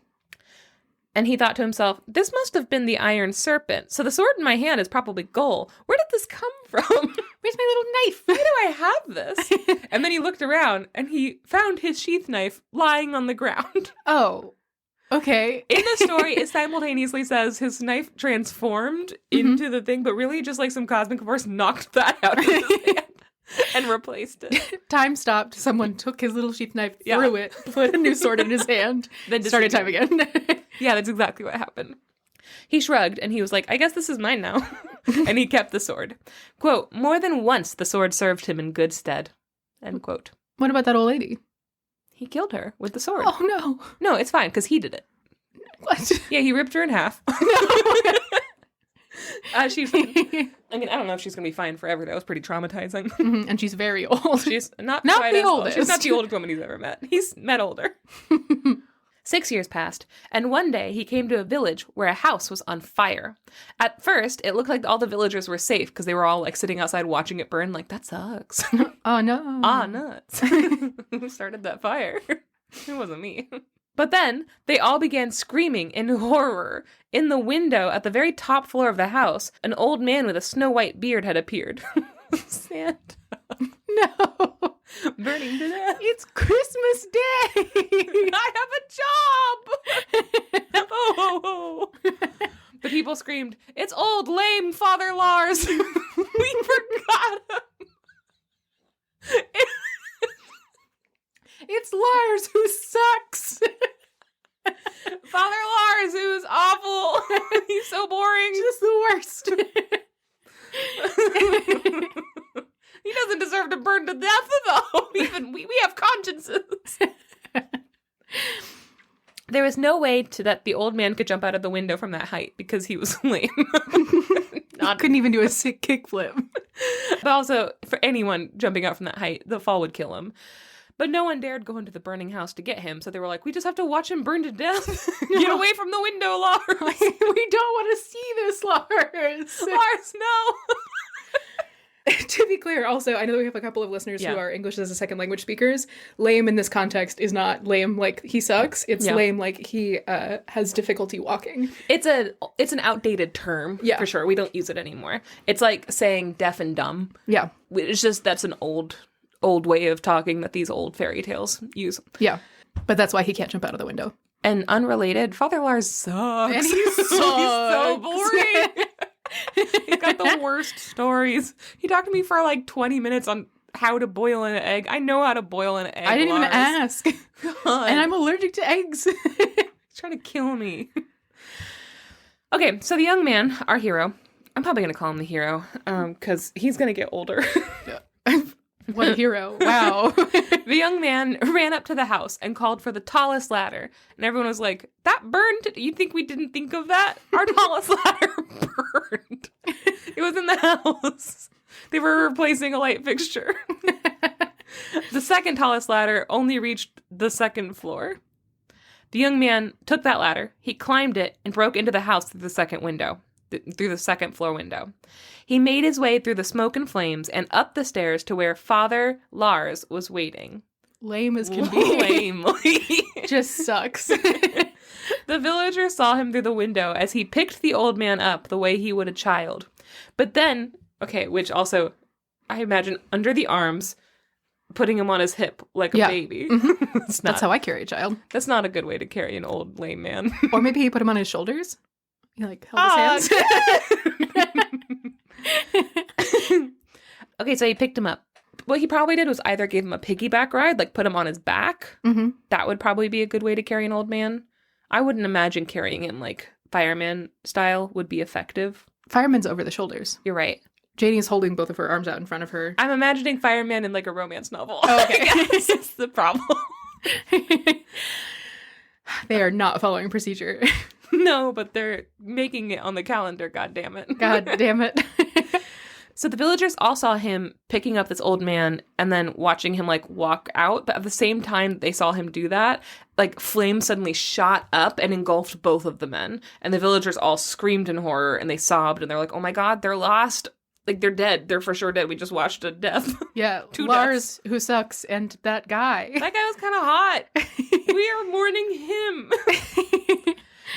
And he thought to himself, this must have been the iron serpent. So the sword in my hand is probably Gull. Where did this come from? Where's my little knife? Why do I have this? And then he looked around and he found his sheath knife lying on the ground. Oh, okay. In the story, it simultaneously says his knife transformed into the thing, but really just some cosmic force knocked that out of his hand. And replaced it. Time stopped. Someone took his little sheath knife, threw it, put a new sword in his hand, then started time again. Yeah, that's exactly what happened. He shrugged, and he was like, I guess this is mine now. And he kept the sword. Quote, more than once the sword served him in good stead. End quote. What about that old lady? He killed her with the sword. Oh, no. No, it's fine, because he did it. What? Yeah, he ripped her in half. No. She's, I don't know if she's going to be fine forever. That was pretty traumatizing. Mm-hmm. And she's very old. She's not quite the as oldest. She's not the oldest woman he's ever met. He's met older. 6 years passed, and one day he came to a village where a house was on fire. At first, it looked like all the villagers were safe because they were all sitting outside watching it burn that sucks. Oh, no. Ah, nuts. Who started that fire? It wasn't me. But then they all began screaming in horror. In the window at the very top floor of the house, an old man with a snow-white beard had appeared. Santa. No. Burning to death. It's Christmas Day. I have a job. Oh. The people screamed, "It's old, lame Father Lars." We forgot him. It's Lars who sucks. Father Lars, who's awful. He's so boring. Just the worst. He doesn't deserve to burn to death, though. Even we have consciences. There was no way that the old man could jump out of the window from that height because he was lame. Couldn't even do a sick kickflip. But also, for anyone jumping out from that height, the fall would kill him. But no one dared go into the burning house to get him, so they were like, we just have to watch him burn to death. Get away from the window, Lars. We don't want to see this, Lars. Lars, no. To be clear, also, I know that we have a couple of listeners who are English as a second language speakers. Lame in this context is not lame like he sucks. It's lame like he has difficulty walking. It's an outdated term, for sure. We don't use it anymore. It's like saying deaf and dumb. Yeah. It's just that's an old way of talking that these old fairy tales use. Yeah. But that's why he can't jump out of the window. And unrelated, Father Lars sucks. And he sucks. He's so boring. He's got the worst stories. He talked to me for like 20 minutes on how to boil an egg. I know how to boil an egg. I didn't even ask. God. And I'm allergic to eggs. He's trying to kill me. Okay, so the young man, our hero, I'm probably going to call him the hero because he's going to get older. What a hero. Wow. The young man ran up to the house and called for the tallest ladder. And everyone was like, that burned? You think we didn't think of that? Our tallest ladder burned. It was in the house. They were replacing a light fixture. The second tallest ladder only reached the second floor. The young man took that ladder, he climbed it, and broke into the house through the second floor window. He made his way through the smoke and flames and up the stairs to where Father Lars was waiting. Lame as can be. Lamely. Just sucks. The villager saw him through the window as he picked the old man up the way he would a child. But then, which also, I imagine, under the arms, putting him on his hip like a baby. Mm-hmm. That's how I carry a child. That's not a good way to carry an old lame man. Or maybe he put him on his shoulders. He held his hands. Okay, so he picked him up. What he probably did was either gave him a piggyback ride, like put him on his back. Mm-hmm. That would probably be a good way to carry an old man. I wouldn't imagine carrying him like fireman style would be effective. Fireman's over the shoulders. You're right. Janey is holding both of her arms out in front of her. I'm imagining fireman in like a romance novel. Oh, okay. That's the problem. They are not following procedure. No, but they're making it on the calendar, god damn it. God damn it. So the villagers all saw him picking up this old man and then watching him like walk out. But at the same time they saw him do that, like flames suddenly shot up and engulfed both of the men. And the villagers all screamed in horror and they sobbed and they're like, oh my God, they're lost. Like they're dead. They're for sure dead. We just watched a death. Yeah. Two Lars, deaths. Who sucks, and that guy. That guy was kind of hot. We are mourning him.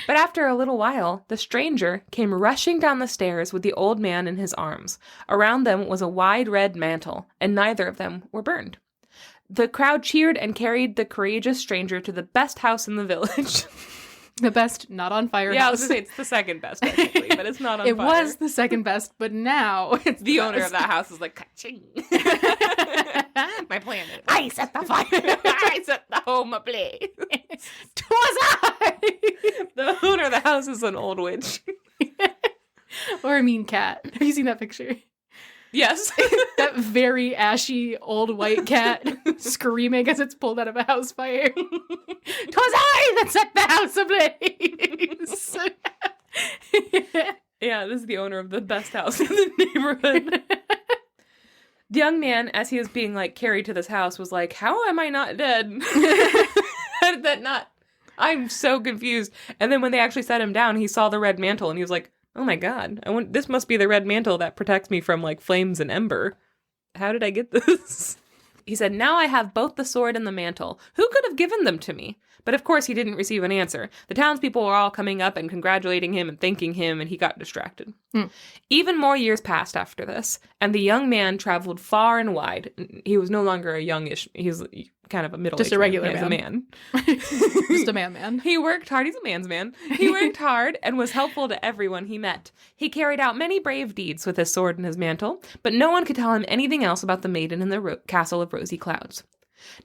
But after a little while, the stranger came rushing down the stairs with the old man in his arms. Around them was a wide red mantle, and neither of them were burned. The crowd cheered and carried the courageous stranger to the best house in the village. The best, not on fire Yeah, house. I was going to say it's the second best, technically, but it's not on It fire. was the second best, but now it's the owner of that house is like, ka-ching. My planet. I set the fire. I set the home ablaze. Twas I. The owner of the house is an old witch. Or a mean cat. Have you seen that picture? Yes. That very ashy old white cat screaming as it's pulled out of a house fire. 'Twas I that set the house ablaze. Yeah, this is the owner of the best house in the neighborhood. The young man, as he was being like carried to this house, was like, how am I not dead? How did that not? I'm so confused. And then when they actually set him down, he saw the red mantle and he was like, oh my God, this must be the red mantle that protects me from like flames and ember. How did I get this? He said, now I have both the sword and the mantle. Who could have given them to me? But of course he didn't receive an answer. The townspeople were all coming up and congratulating him and thanking him, and he got distracted. Even more years passed after this, and the young man traveled far and wide. He was no longer a youngish, he was kind of a middle-aged just a regular man. Just a man. He worked hard. He's a man's man. He worked hard and was helpful to everyone he met. He carried out many brave deeds with his sword and his mantle, but no one could tell him anything else about the maiden in the castle of rosy clouds.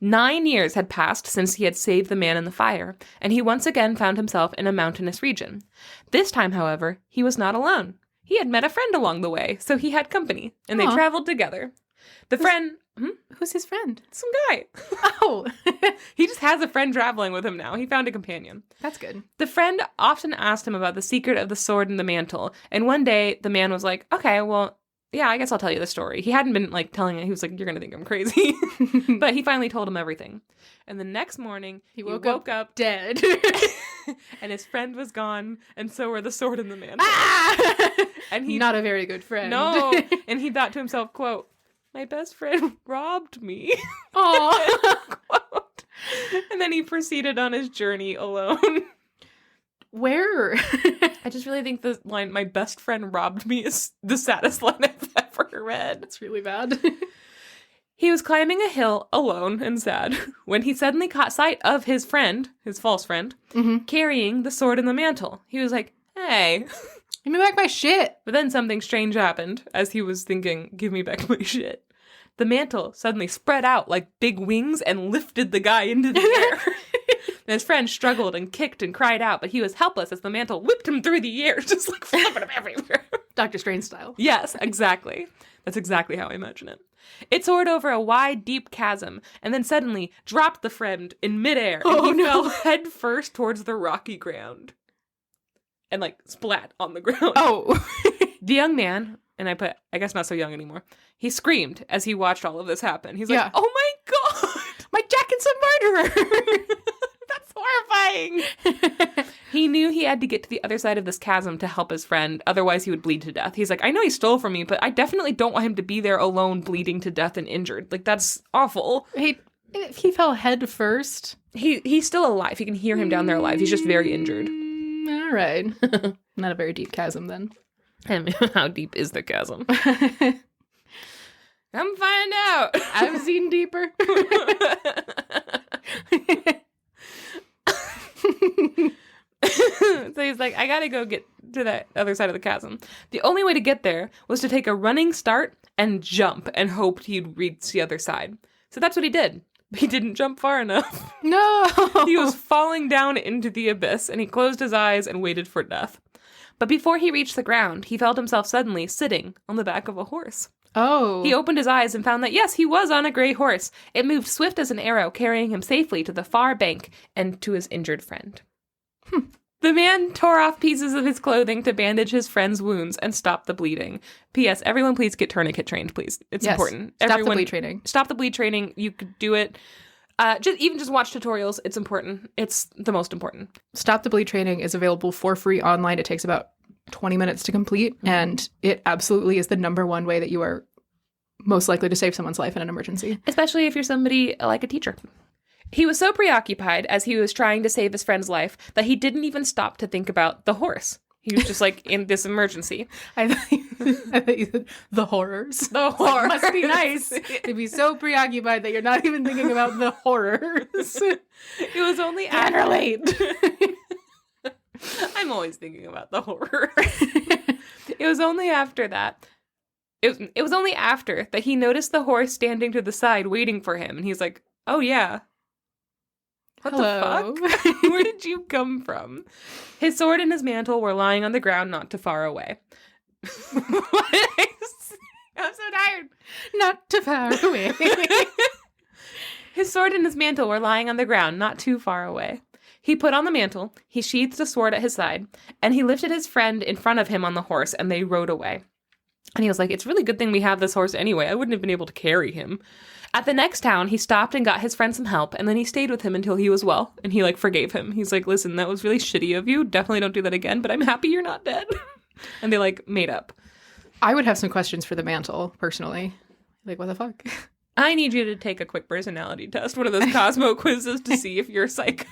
9 years had passed since he had saved the man in the fire, and he once again found himself in a mountainous region. This time, however, he was not alone. He had met a friend along the way, so he had company, and they traveled together. The friend... Who's his friend? Some guy. Oh. He just has a friend traveling with him now. He found a companion. That's good. The friend often asked him about the secret of the sword and the mantle, and one day the man was like, okay, well, yeah, I guess I'll tell you the story. He hadn't been, like, telling it. He was like, you're going to think I'm crazy. But he finally told him everything. And the next morning, he woke up dead. And his friend was gone, and so were the sword and the mantle. Ah! And he... Not a very good friend. No. And he thought to himself, quote, my best friend robbed me. Aww. Quote. And then he proceeded on his journey alone. Where? I just really think the line, my best friend robbed me, is the saddest line I've ever read. It's really bad. He was climbing a hill alone and sad when he suddenly caught sight of his friend, his false friend, carrying the sword and the mantle. He was like, hey... Give me back my shit. But then something strange happened as he was thinking, give me back my shit. The mantle suddenly spread out like big wings and lifted the guy into the air. And his friend struggled and kicked and cried out, but he was helpless as the mantle whipped him through the air, just like flipping him everywhere. Dr. Strange style. Yes, exactly. That's exactly how I imagine it. It soared over a wide, deep chasm, and then suddenly dropped the friend in midair, and he fell head first towards the rocky ground. And, like, splat on the ground. Oh. The young man, and I guess not so young anymore, he screamed as he watched all of this happen. He's like, oh my god! My jacket's a murderer! That's horrifying! He knew he had to get to the other side of this chasm to help his friend, otherwise he would bleed to death. He's like, I know he stole from me, but I definitely don't want him to be there alone, bleeding to death and injured. Like, that's awful. If he fell head first... He's still alive. You can hear him down there alive. He's just very injured. All right. Not a very deep chasm, then. And how deep is the chasm? Come find out. I've seen deeper. So he's like, I gotta go get to that other side of the chasm. The only way to get there was to take a running start and jump and hoped he'd reach the other side. So that's what he did. He didn't jump far enough. No! He was falling down into the abyss, and he closed his eyes and waited for death. But before he reached the ground, he felt himself suddenly sitting on the back of a horse. Oh. He opened his eyes and found that, yes, he was on a gray horse. It moved swift as an arrow, carrying him safely to the far bank and to his injured friend. The man tore off pieces of his clothing to bandage his friend's wounds and stop the bleeding. P.S. Everyone, please get tourniquet trained, please. It's important. Stop the bleed training. Stop the bleed training. You could do it. Just watch tutorials. It's important. It's the most important. Stop the bleed training is available for free online. It takes about 20 minutes to complete, and it absolutely is the number one way that you are most likely to save someone's life in an emergency. Especially if you're somebody like a teacher. He was so preoccupied as he was trying to save his friend's life that he didn't even stop to think about the horse. He was just like, in this emergency. I thought you said the horrors. The horrors. Must be nice to be so preoccupied that you're not even thinking about the horrors. It was only Can't relate. I'm always thinking about the horrors. It was only after that. It was only after that he noticed the horse standing to the side waiting for him. And he's like, oh yeah. What Hello. the fuck? Where did you come from? His sword and his mantle were lying on the ground not too far away. I'm so tired. Not too far away. His sword and his mantle were lying on the ground not too far away. He put on the mantle, he sheathed the sword at his side, and he lifted his friend in front of him on the horse, and they rode away. And he was like, it's really good thing we have this horse anyway. I wouldn't have been able to carry him. At the next town, he stopped and got his friend some help, and then he stayed with him until he was well, and he, forgave him. He's like, listen, that was really shitty of you. Definitely don't do that again, but I'm happy you're not dead. And they, made up. I would have some questions for the mantle, personally. What the fuck? I need you to take a quick personality test, one of those Cosmo quizzes to see if you're a psycho.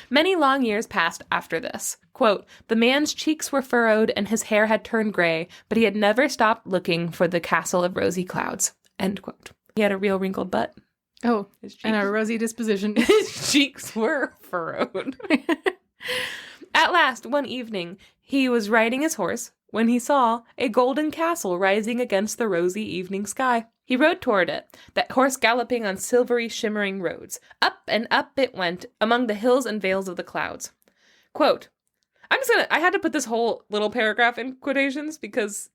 Many long years passed after this. Quote, the man's cheeks were furrowed and his hair had turned gray, but he had never stopped looking for the castle of rosy clouds. End quote. He had a real wrinkled butt. Oh, and a rosy disposition. His cheeks were furrowed. At last, one evening, he was riding his horse when he saw a golden castle rising against the rosy evening sky. He rode toward it, that horse galloping on silvery, shimmering roads. Up and up it went, among the hills and vales of the clouds. Quote, I had to put this whole little paragraph in quotations because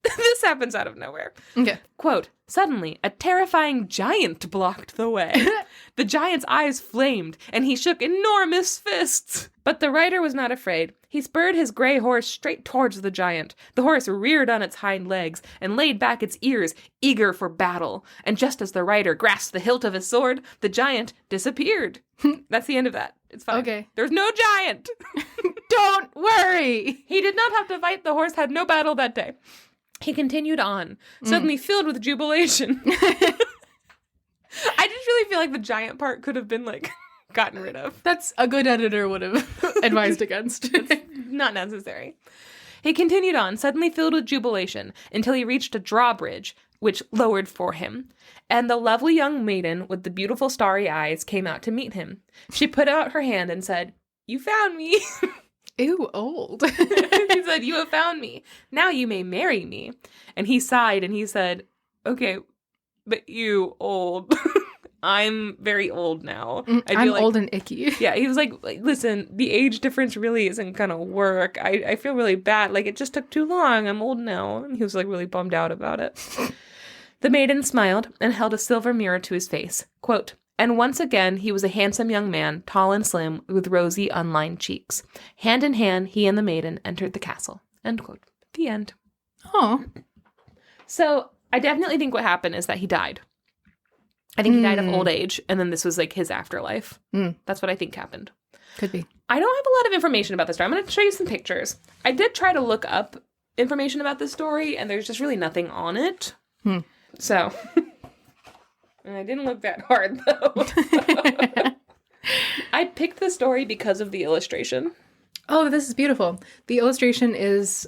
this happens out of nowhere. Okay. Quote, suddenly, a terrifying giant blocked the way. The giant's eyes flamed, and he shook enormous fists. But the rider was not afraid. He spurred his gray horse straight towards the giant. The horse reared on its hind legs and laid back its ears, eager for battle. And just as the rider grasped the hilt of his sword, the giant disappeared. That's the end of that. It's fine. Okay. There's no giant. Don't worry. He did not have to fight. The horse had no battle that day. He continued on, suddenly filled with jubilation. I just really feel like the giant part could have been, like, gotten rid of. That's a good editor would have advised against. It's not necessary. He continued on, suddenly filled with jubilation, until he reached a drawbridge, which lowered for him. And the lovely young maiden with the beautiful starry eyes came out to meet him. She put out her hand and said, "You found me." Ew, old. He said, "You have found me. Now you may marry me." And he sighed and he said, "Okay, but you old." I'm very old now. I'm old and icky. Yeah, he was like, listen, the age difference really isn't gonna work. I feel really bad. Like, it just took too long. I'm old now. And he was like really bummed out about it. The maiden smiled and held a silver mirror to his face. Quote, and once again, he was a handsome young man, tall and slim, with rosy, unlined cheeks. Hand in hand, he and the maiden entered the castle. End quote. The end. Oh. So, I definitely think what happened is that he died. I think he died of old age, and then this was, like, his afterlife. That's what I think happened. Could be. I don't have a lot of information about this story. I'm going to show you some pictures. I did try to look up information about this story, and there's just really nothing on it. So... And I didn't look that hard, though. I picked the story because of the illustration. Oh, this is beautiful. The illustration is...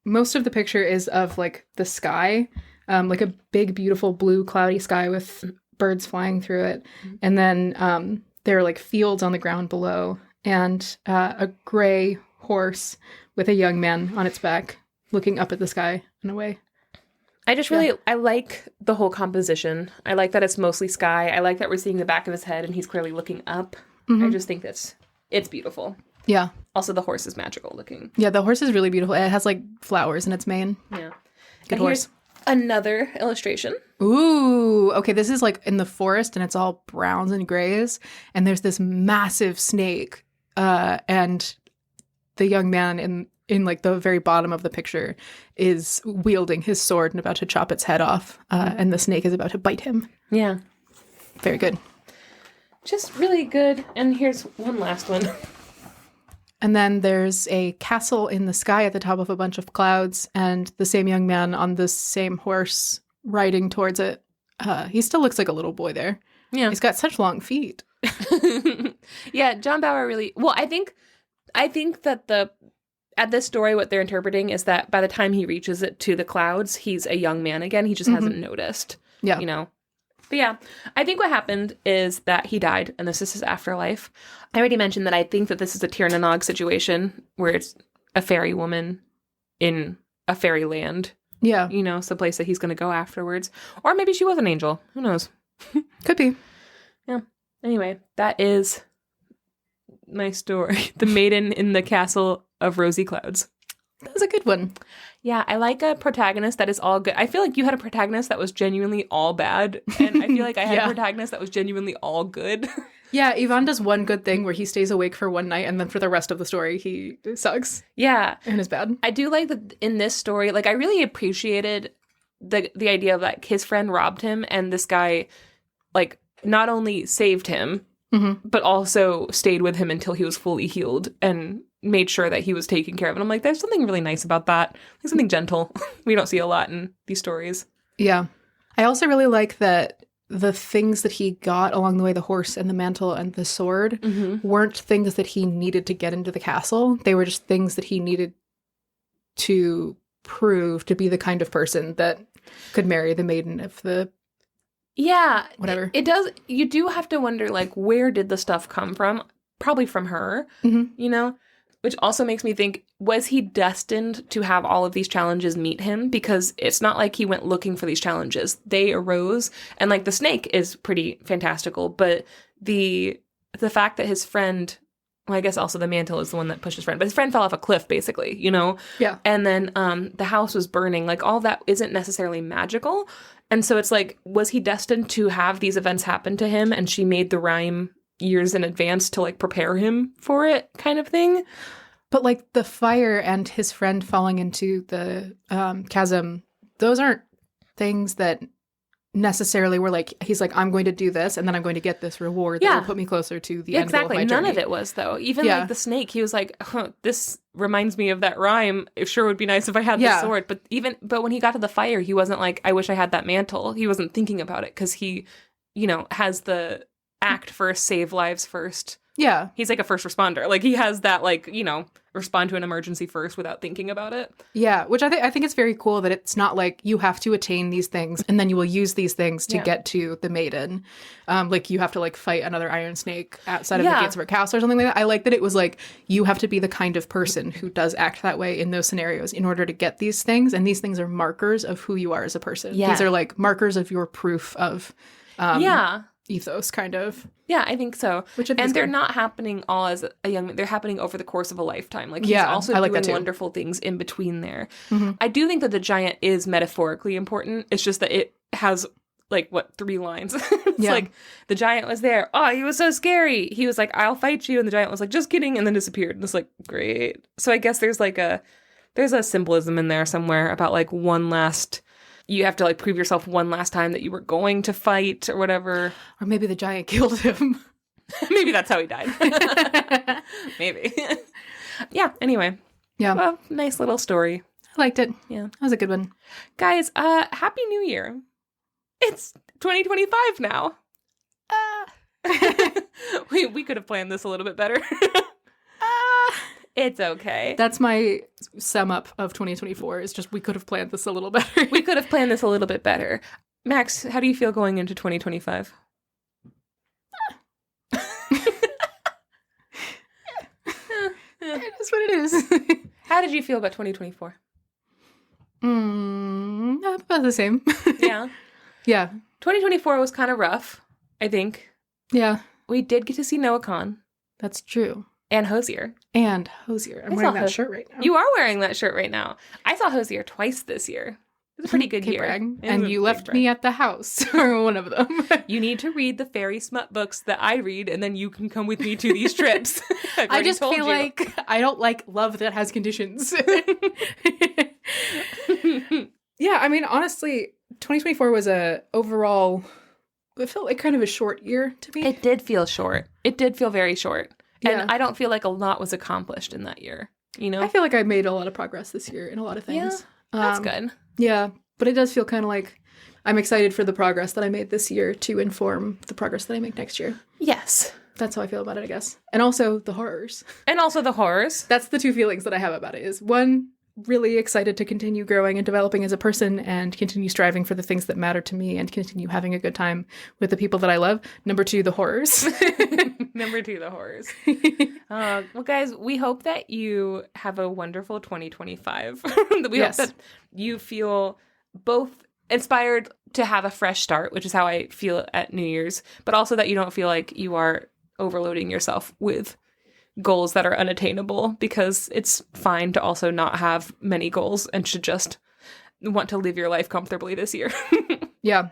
Most of the picture is of, like, the sky. Like a big, beautiful blue, cloudy sky with birds flying through it. And then there are, like, fields on the ground below. And a gray horse with a young man on its back looking up at the sky in a way. I just really, I like the whole composition. I like that it's mostly sky. I like that we're seeing the back of his head and he's clearly looking up. I just think it's beautiful. Yeah. Also, the horse is magical looking. Yeah, the horse is really beautiful. It has, like, flowers in its mane. Yeah. Good horse. Another illustration. Ooh. Okay, this is, like, in the forest and it's all browns and grays. And there's this massive snake. And the young man in like the very bottom of the picture is wielding his sword and about to chop its head off. And the snake is about to bite him. Yeah. Very good. Just really good. And here's one last one. And then there's a castle in the sky at the top of a bunch of clouds and the same young man on the same horse riding towards it. He still looks like a little boy there. Yeah. He's got such long feet. Yeah, John Bauer really... Well, I think that at this story, what they're interpreting is that by the time he reaches it to the clouds, he's a young man again. He just hasn't noticed. Yeah. You know? But yeah, I think what happened is that he died, and this is his afterlife. I already mentioned that I think that this is a Tir na Nog situation, where it's a fairy woman in a fairy land. Yeah. You know, someplace that he's going to go afterwards. Or maybe she was an angel. Who knows? Could be. Yeah. Anyway, that is my story. The Maiden in the Castle of Rosy Clouds. That was a good one. Yeah, I like a protagonist that is all good. I feel like you had a protagonist that was genuinely all bad, and I feel like I had a protagonist that was genuinely all good. Yeah, Ivan does one good thing where he stays awake for one night, and then for the rest of the story, he sucks. Yeah. And is bad. I do like that in this story, like, I really appreciated the idea of, like, his friend robbed him, and this guy, like, not only saved him, but also stayed with him until he was fully healed, and made sure that he was taken care of. And I'm like, there's something really nice about that. There's something gentle. We don't see a lot in these stories. Yeah. I also really like that the things that he got along the way, the horse and the mantle and the sword, weren't things that he needed to get into the castle. They were just things that he needed to prove to be the kind of person that could marry the maiden of the whatever. It does. You do have to wonder, like, where did the stuff come from? Probably from her, you know? Which also makes me think, was he destined to have all of these challenges meet him? Because it's not like he went looking for these challenges. They arose, and like the snake is pretty fantastical, but the fact that his friend, well, I guess also the mantle is the one that pushed his friend, but his friend fell off a cliff, basically, you know? Yeah. And then the house was burning. Like, all that isn't necessarily magical. And so it's like, was he destined to have these events happen to him, and she made the rhyme years in advance to like prepare him for it, kind of thing? But like the fire and his friend falling into the chasm, those aren't things that necessarily were like, he's like, I'm going to do this and then I'm going to get this reward that will put me closer to the end goal of my journey. None of it was, though. Even like the snake, he was like, this reminds me of that rhyme. It sure would be nice if I had the sword. But when he got to the fire, he wasn't like, I wish I had that mantle. He wasn't thinking about it because he, you know, has the act first, save lives first. Yeah. He's like a first responder. Like, he has that, like, you know, respond to an emergency first without thinking about it. Yeah, which I think it's very cool that it's not like you have to attain these things and then you will use these things to get to the maiden. Like, you have to, like, fight another iron snake outside of the gates of her castle or something like that. I like that it was like, you have to be the kind of person who does act that way in those scenarios in order to get these things. And these things are markers of who you are as a person. Yeah. These are, like, markers of your proof of ethos, kind of. Yeah, I think so. And they're good. not happening all as a young man. They're happening over the course of a lifetime. Like, he's also doing wonderful things in between there. Mm-hmm. I do think that the giant is metaphorically important. It's just that it has, like, 3 lines? It's like, the giant was there. Oh, he was so scary. He was like, I'll fight you. And the giant was like, just kidding. And then disappeared. And it's like, great. So I guess there's a symbolism in there somewhere about, like, one last... You have to, like, prove yourself one last time that you were going to fight or whatever. Or maybe the giant killed him. Maybe that's how he died. Maybe. Yeah, anyway. Yeah. Well, nice little story. I liked it. Yeah. That was a good one. Guys, Happy New Year. It's 2025 now. We could have planned this a little bit better. It's okay. That's my sum up of 2024. It's just, we could have planned this a little better. We could have planned this a little bit better. Max, how do you feel going into 2025? It is what it is. How did you feel about 2024? About the same. Yeah. Yeah. 2024 was kind of rough, I think. Yeah. We did get to see Noah Khan. That's true. And Hosier. I'm wearing that shirt right now. You are wearing that shirt right now. I saw Hosier twice this year. It was a pretty good year. And you left me at the house, or one of them. You need to read the fairy smut books that I read, and then you can come with me to these trips. I just feel like I don't like love that has conditions. Yeah, I mean, honestly, 2024 was overall, it felt like kind of a short year to me. It did feel short. It did feel very short. Yeah. And I don't feel like a lot was accomplished in that year, you know? I feel like I made a lot of progress this year in a lot of things. Yeah, that's good. Yeah, but it does feel kind of like I'm excited for the progress that I made this year to inform the progress that I make next year. Yes. That's how I feel about it, I guess. And also the horrors. That's the 2 feelings that I have about it is, 1, really excited to continue growing and developing as a person and continue striving for the things that matter to me and continue having a good time with the people that I love. Number 2, the horrors. Number 2, the horrors. Well, guys, we hope that you have a wonderful 2025. We hope that you feel both inspired to have a fresh start, which is how I feel at New Year's, but also that you don't feel like you are overloading yourself with goals that are unattainable, because it's fine to also not have many goals and should just want to live your life comfortably this year. Yeah.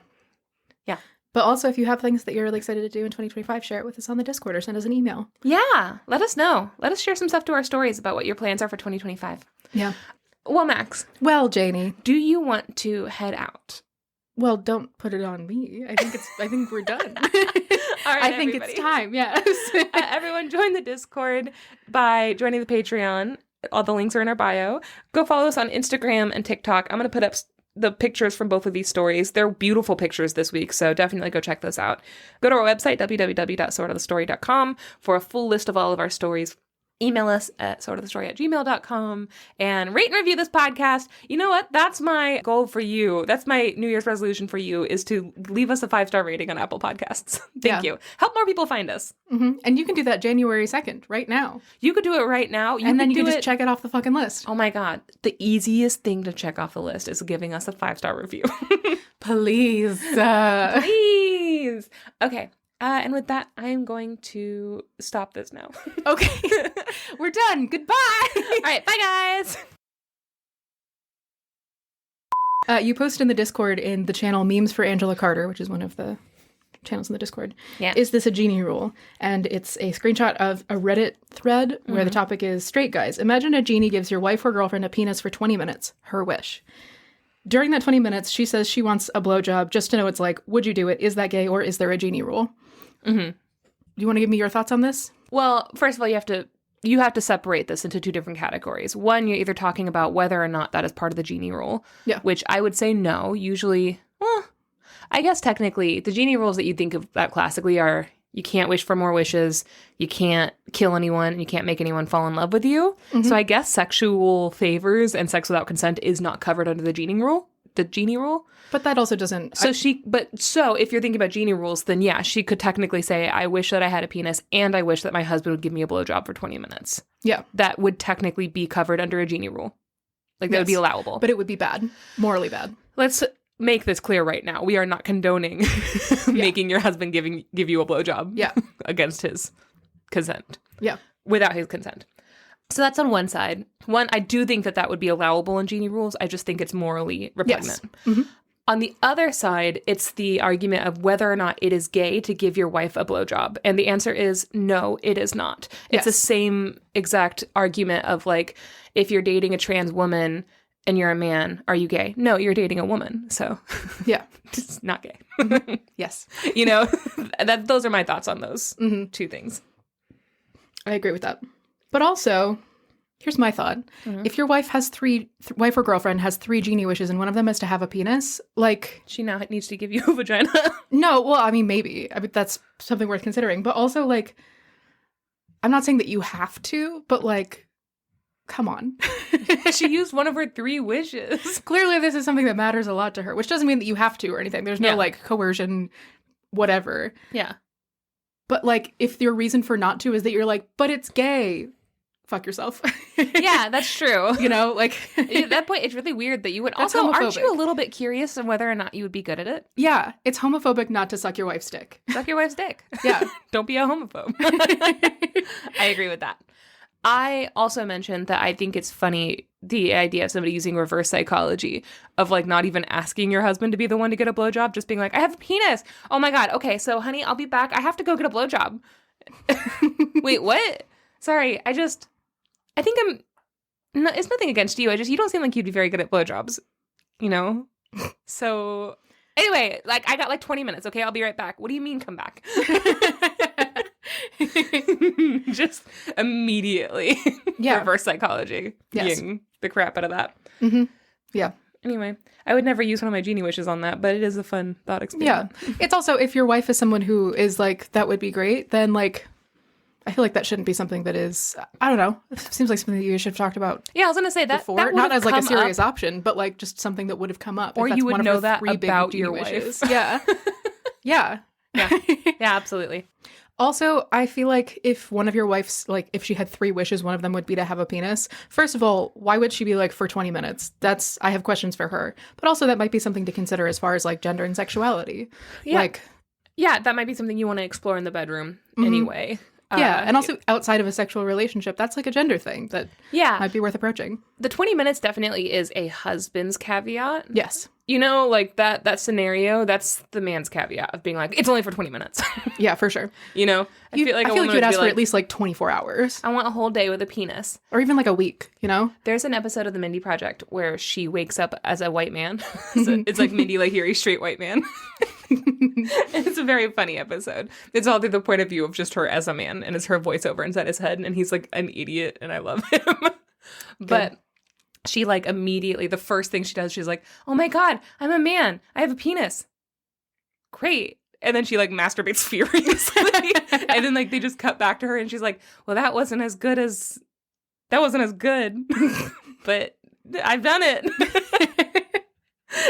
Yeah. But also, if you have things that you're really excited to do in 2025, share it with us on the Discord or send us an email. Yeah. Let us know. Let us share some stuff to our stories about what your plans are for 2025. Yeah. Well, Max. Well, Janey. Do you want to head out? Well, don't put it on me. I think we're done. All right, I think it's time, yes. Everyone join the Discord by joining the Patreon. All the links are in our bio. Go follow us on Instagram and TikTok. I'm going to put up the pictures from both of these stories. They're beautiful pictures this week, so definitely go check those out. Go to our website, www.swordofthestory.com, for a full list of all of our stories. Email us at swordofthestory@gmail.com and rate and review this podcast. You know what? That's my goal for you. That's my New Year's resolution for you, is to leave us a 5-star rating on Apple Podcasts. Thank you. Help more people find us. Mm-hmm. And you can do that January 2nd, right now. You could do it right now. And then you can just check it off the fucking list. Oh my God. The easiest thing to check off the list is giving us a 5-star review. Please. Please. Okay. And with that, I am going to stop this now. Okay. We're done. Goodbye. All right. Bye, guys. You post in the Discord in the channel Memes for Angela Carter, which is one of the channels in the Discord. Yeah. Is this a genie rule? And it's a screenshot of a Reddit thread where the topic is straight guys. Imagine a genie gives your wife or girlfriend a penis for 20 minutes. Her wish. During that 20 minutes, she says she wants a blowjob just to know it's like, would you do it? Is that gay, or is there a genie rule? Mm-hmm. Do you want to give me your thoughts on this? Well, first of all, you have to separate this into two different categories. One, you're either talking about whether or not that is part of the genie rule, which I would say no. Usually, well, I guess technically, the genie rules that you think of that classically are you can't wish for more wishes, you can't kill anyone, and you can't make anyone fall in love with you. Mm-hmm. So I guess sexual favors and sex without consent is not covered under the genie rule. But that also doesn't... So if you're thinking about genie rules, then yeah, she could technically say, I wish that I had a penis, and I wish that my husband would give me a blowjob for 20 minutes. Yeah. That would technically be covered under a genie rule. Like, that would be allowable. But it would be bad. Morally bad. Let's make this clear right now. We are not condoning making your husband give you a blowjob against his consent. Yeah. Without his consent. So that's on one side. One, I do think that would be allowable in genie rules. I just think it's morally repugnant. Yes. Mm-hmm. On the other side, it's the argument of whether or not it is gay to give your wife a blowjob. And the answer is no, it is not. It's the same exact argument of like, if you're dating a trans woman and you're a man, are you gay? No, you're dating a woman. So yeah, it's not gay. Yes. You know, those are my thoughts on those two things. I agree with that. But also, here's my thought. Mm-hmm. If your wife has wife or girlfriend has 3 genie wishes and one of them is to have a penis, like... She now needs to give you a vagina. No, well, I mean, maybe. I mean, that's something worth considering. But also, like, I'm not saying that you have to, but, like, come on. She used one of her 3 wishes. Clearly, this is something that matters a lot to her, which doesn't mean that you have to or anything. There's no, like, coercion, whatever. Yeah. But, like, if your reason for not to is that you're like, but it's gay... Fuck yourself. Yeah, that's true. You know, like... At that point, it's really weird that you would... Also, homophobic. Aren't you a little bit curious on whether or not you would be good at it? Yeah, it's homophobic not to suck your wife's dick. Suck your wife's dick. Yeah. Don't be a homophobe. I agree with that. I also mentioned that I think it's funny, the idea of somebody using reverse psychology of, like, not even asking your husband to be the one to get a blowjob, just being like, I have a penis. Oh my God. Okay, so honey, I'll be back. I have to go get a blowjob. Wait, what? Sorry, I think it's nothing against you. You don't seem like you'd be very good at blowjobs, you know? So anyway, like, I got like 20 minutes. Okay, I'll be right back. What do you mean come back? Just immediately. Yeah. Reverse psychology. Yes. The crap out of that. Mm-hmm. Yeah. Anyway, I would never use one of my genie wishes on that, but it is a fun thought experiment. Yeah. It's also, if your wife is someone who is like, that would be great, then like... I feel like that shouldn't be something that is, I don't know. It seems like something that you should have talked about. Yeah, I was going to say that before. Not as like a serious option, but like just something that would have come up. Or you would know that about your wife. Yeah. Yeah. Yeah. Yeah, absolutely. Also, I feel like if one of your wife's, like if she had 3 wishes, one of them would be to have a penis. First of all, why would she be like for 20 minutes? I have questions for her. But also that might be something to consider as far as like gender and sexuality. Yeah. Like, yeah, that might be something you want to explore in the bedroom anyway. Yeah, and also outside of a sexual relationship, that's like a gender thing that might be worth approaching. The 20 minutes definitely is a husband's caveat. Yes. You know, like that scenario, that's the man's caveat of being like, it's only for 20 minutes. Yeah, for sure. You know? I feel like you'd ask for at least like 24 hours. I want a whole day with a penis. Or even like a week, you know? There's an episode of The Mindy Project where she wakes up as a white man. So it's like Mindy Lahiri, straight white man. It's a very funny episode. It's all through the point of view of just her as a man, and it's her voiceover inside his head, and he's like an idiot, and I love him. But she like immediately, the first thing she does, she's like, oh my God, I'm a man. I have a penis. Great. And then she like masturbates furiously. And then like they just cut back to her and she's like, well, that wasn't as good. But I've done it.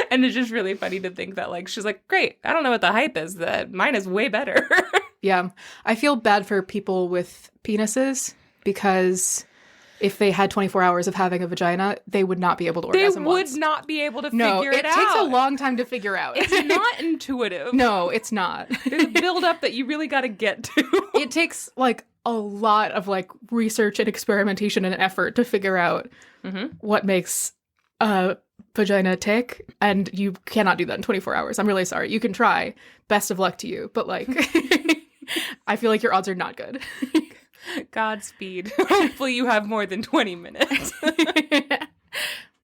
And it's just really funny to think that like, she's like, great. I don't know what the hype is. That mine is way better. Yeah. I feel bad for people with penises because if they had 24 hours of having a vagina, they would not be able to orgasm once. They would not be able to figure it out. It takes a long time to figure out. It's not intuitive. No, it's not. There's a build-up that you really got to get to. It takes, like, a lot of, like, research and experimentation and effort to figure out what makes a vagina tick, and you cannot do that in 24 hours. I'm really sorry. You can try. Best of luck to you. But, like, I feel like your odds are not good. Godspeed. Hopefully you have more than 20 minutes.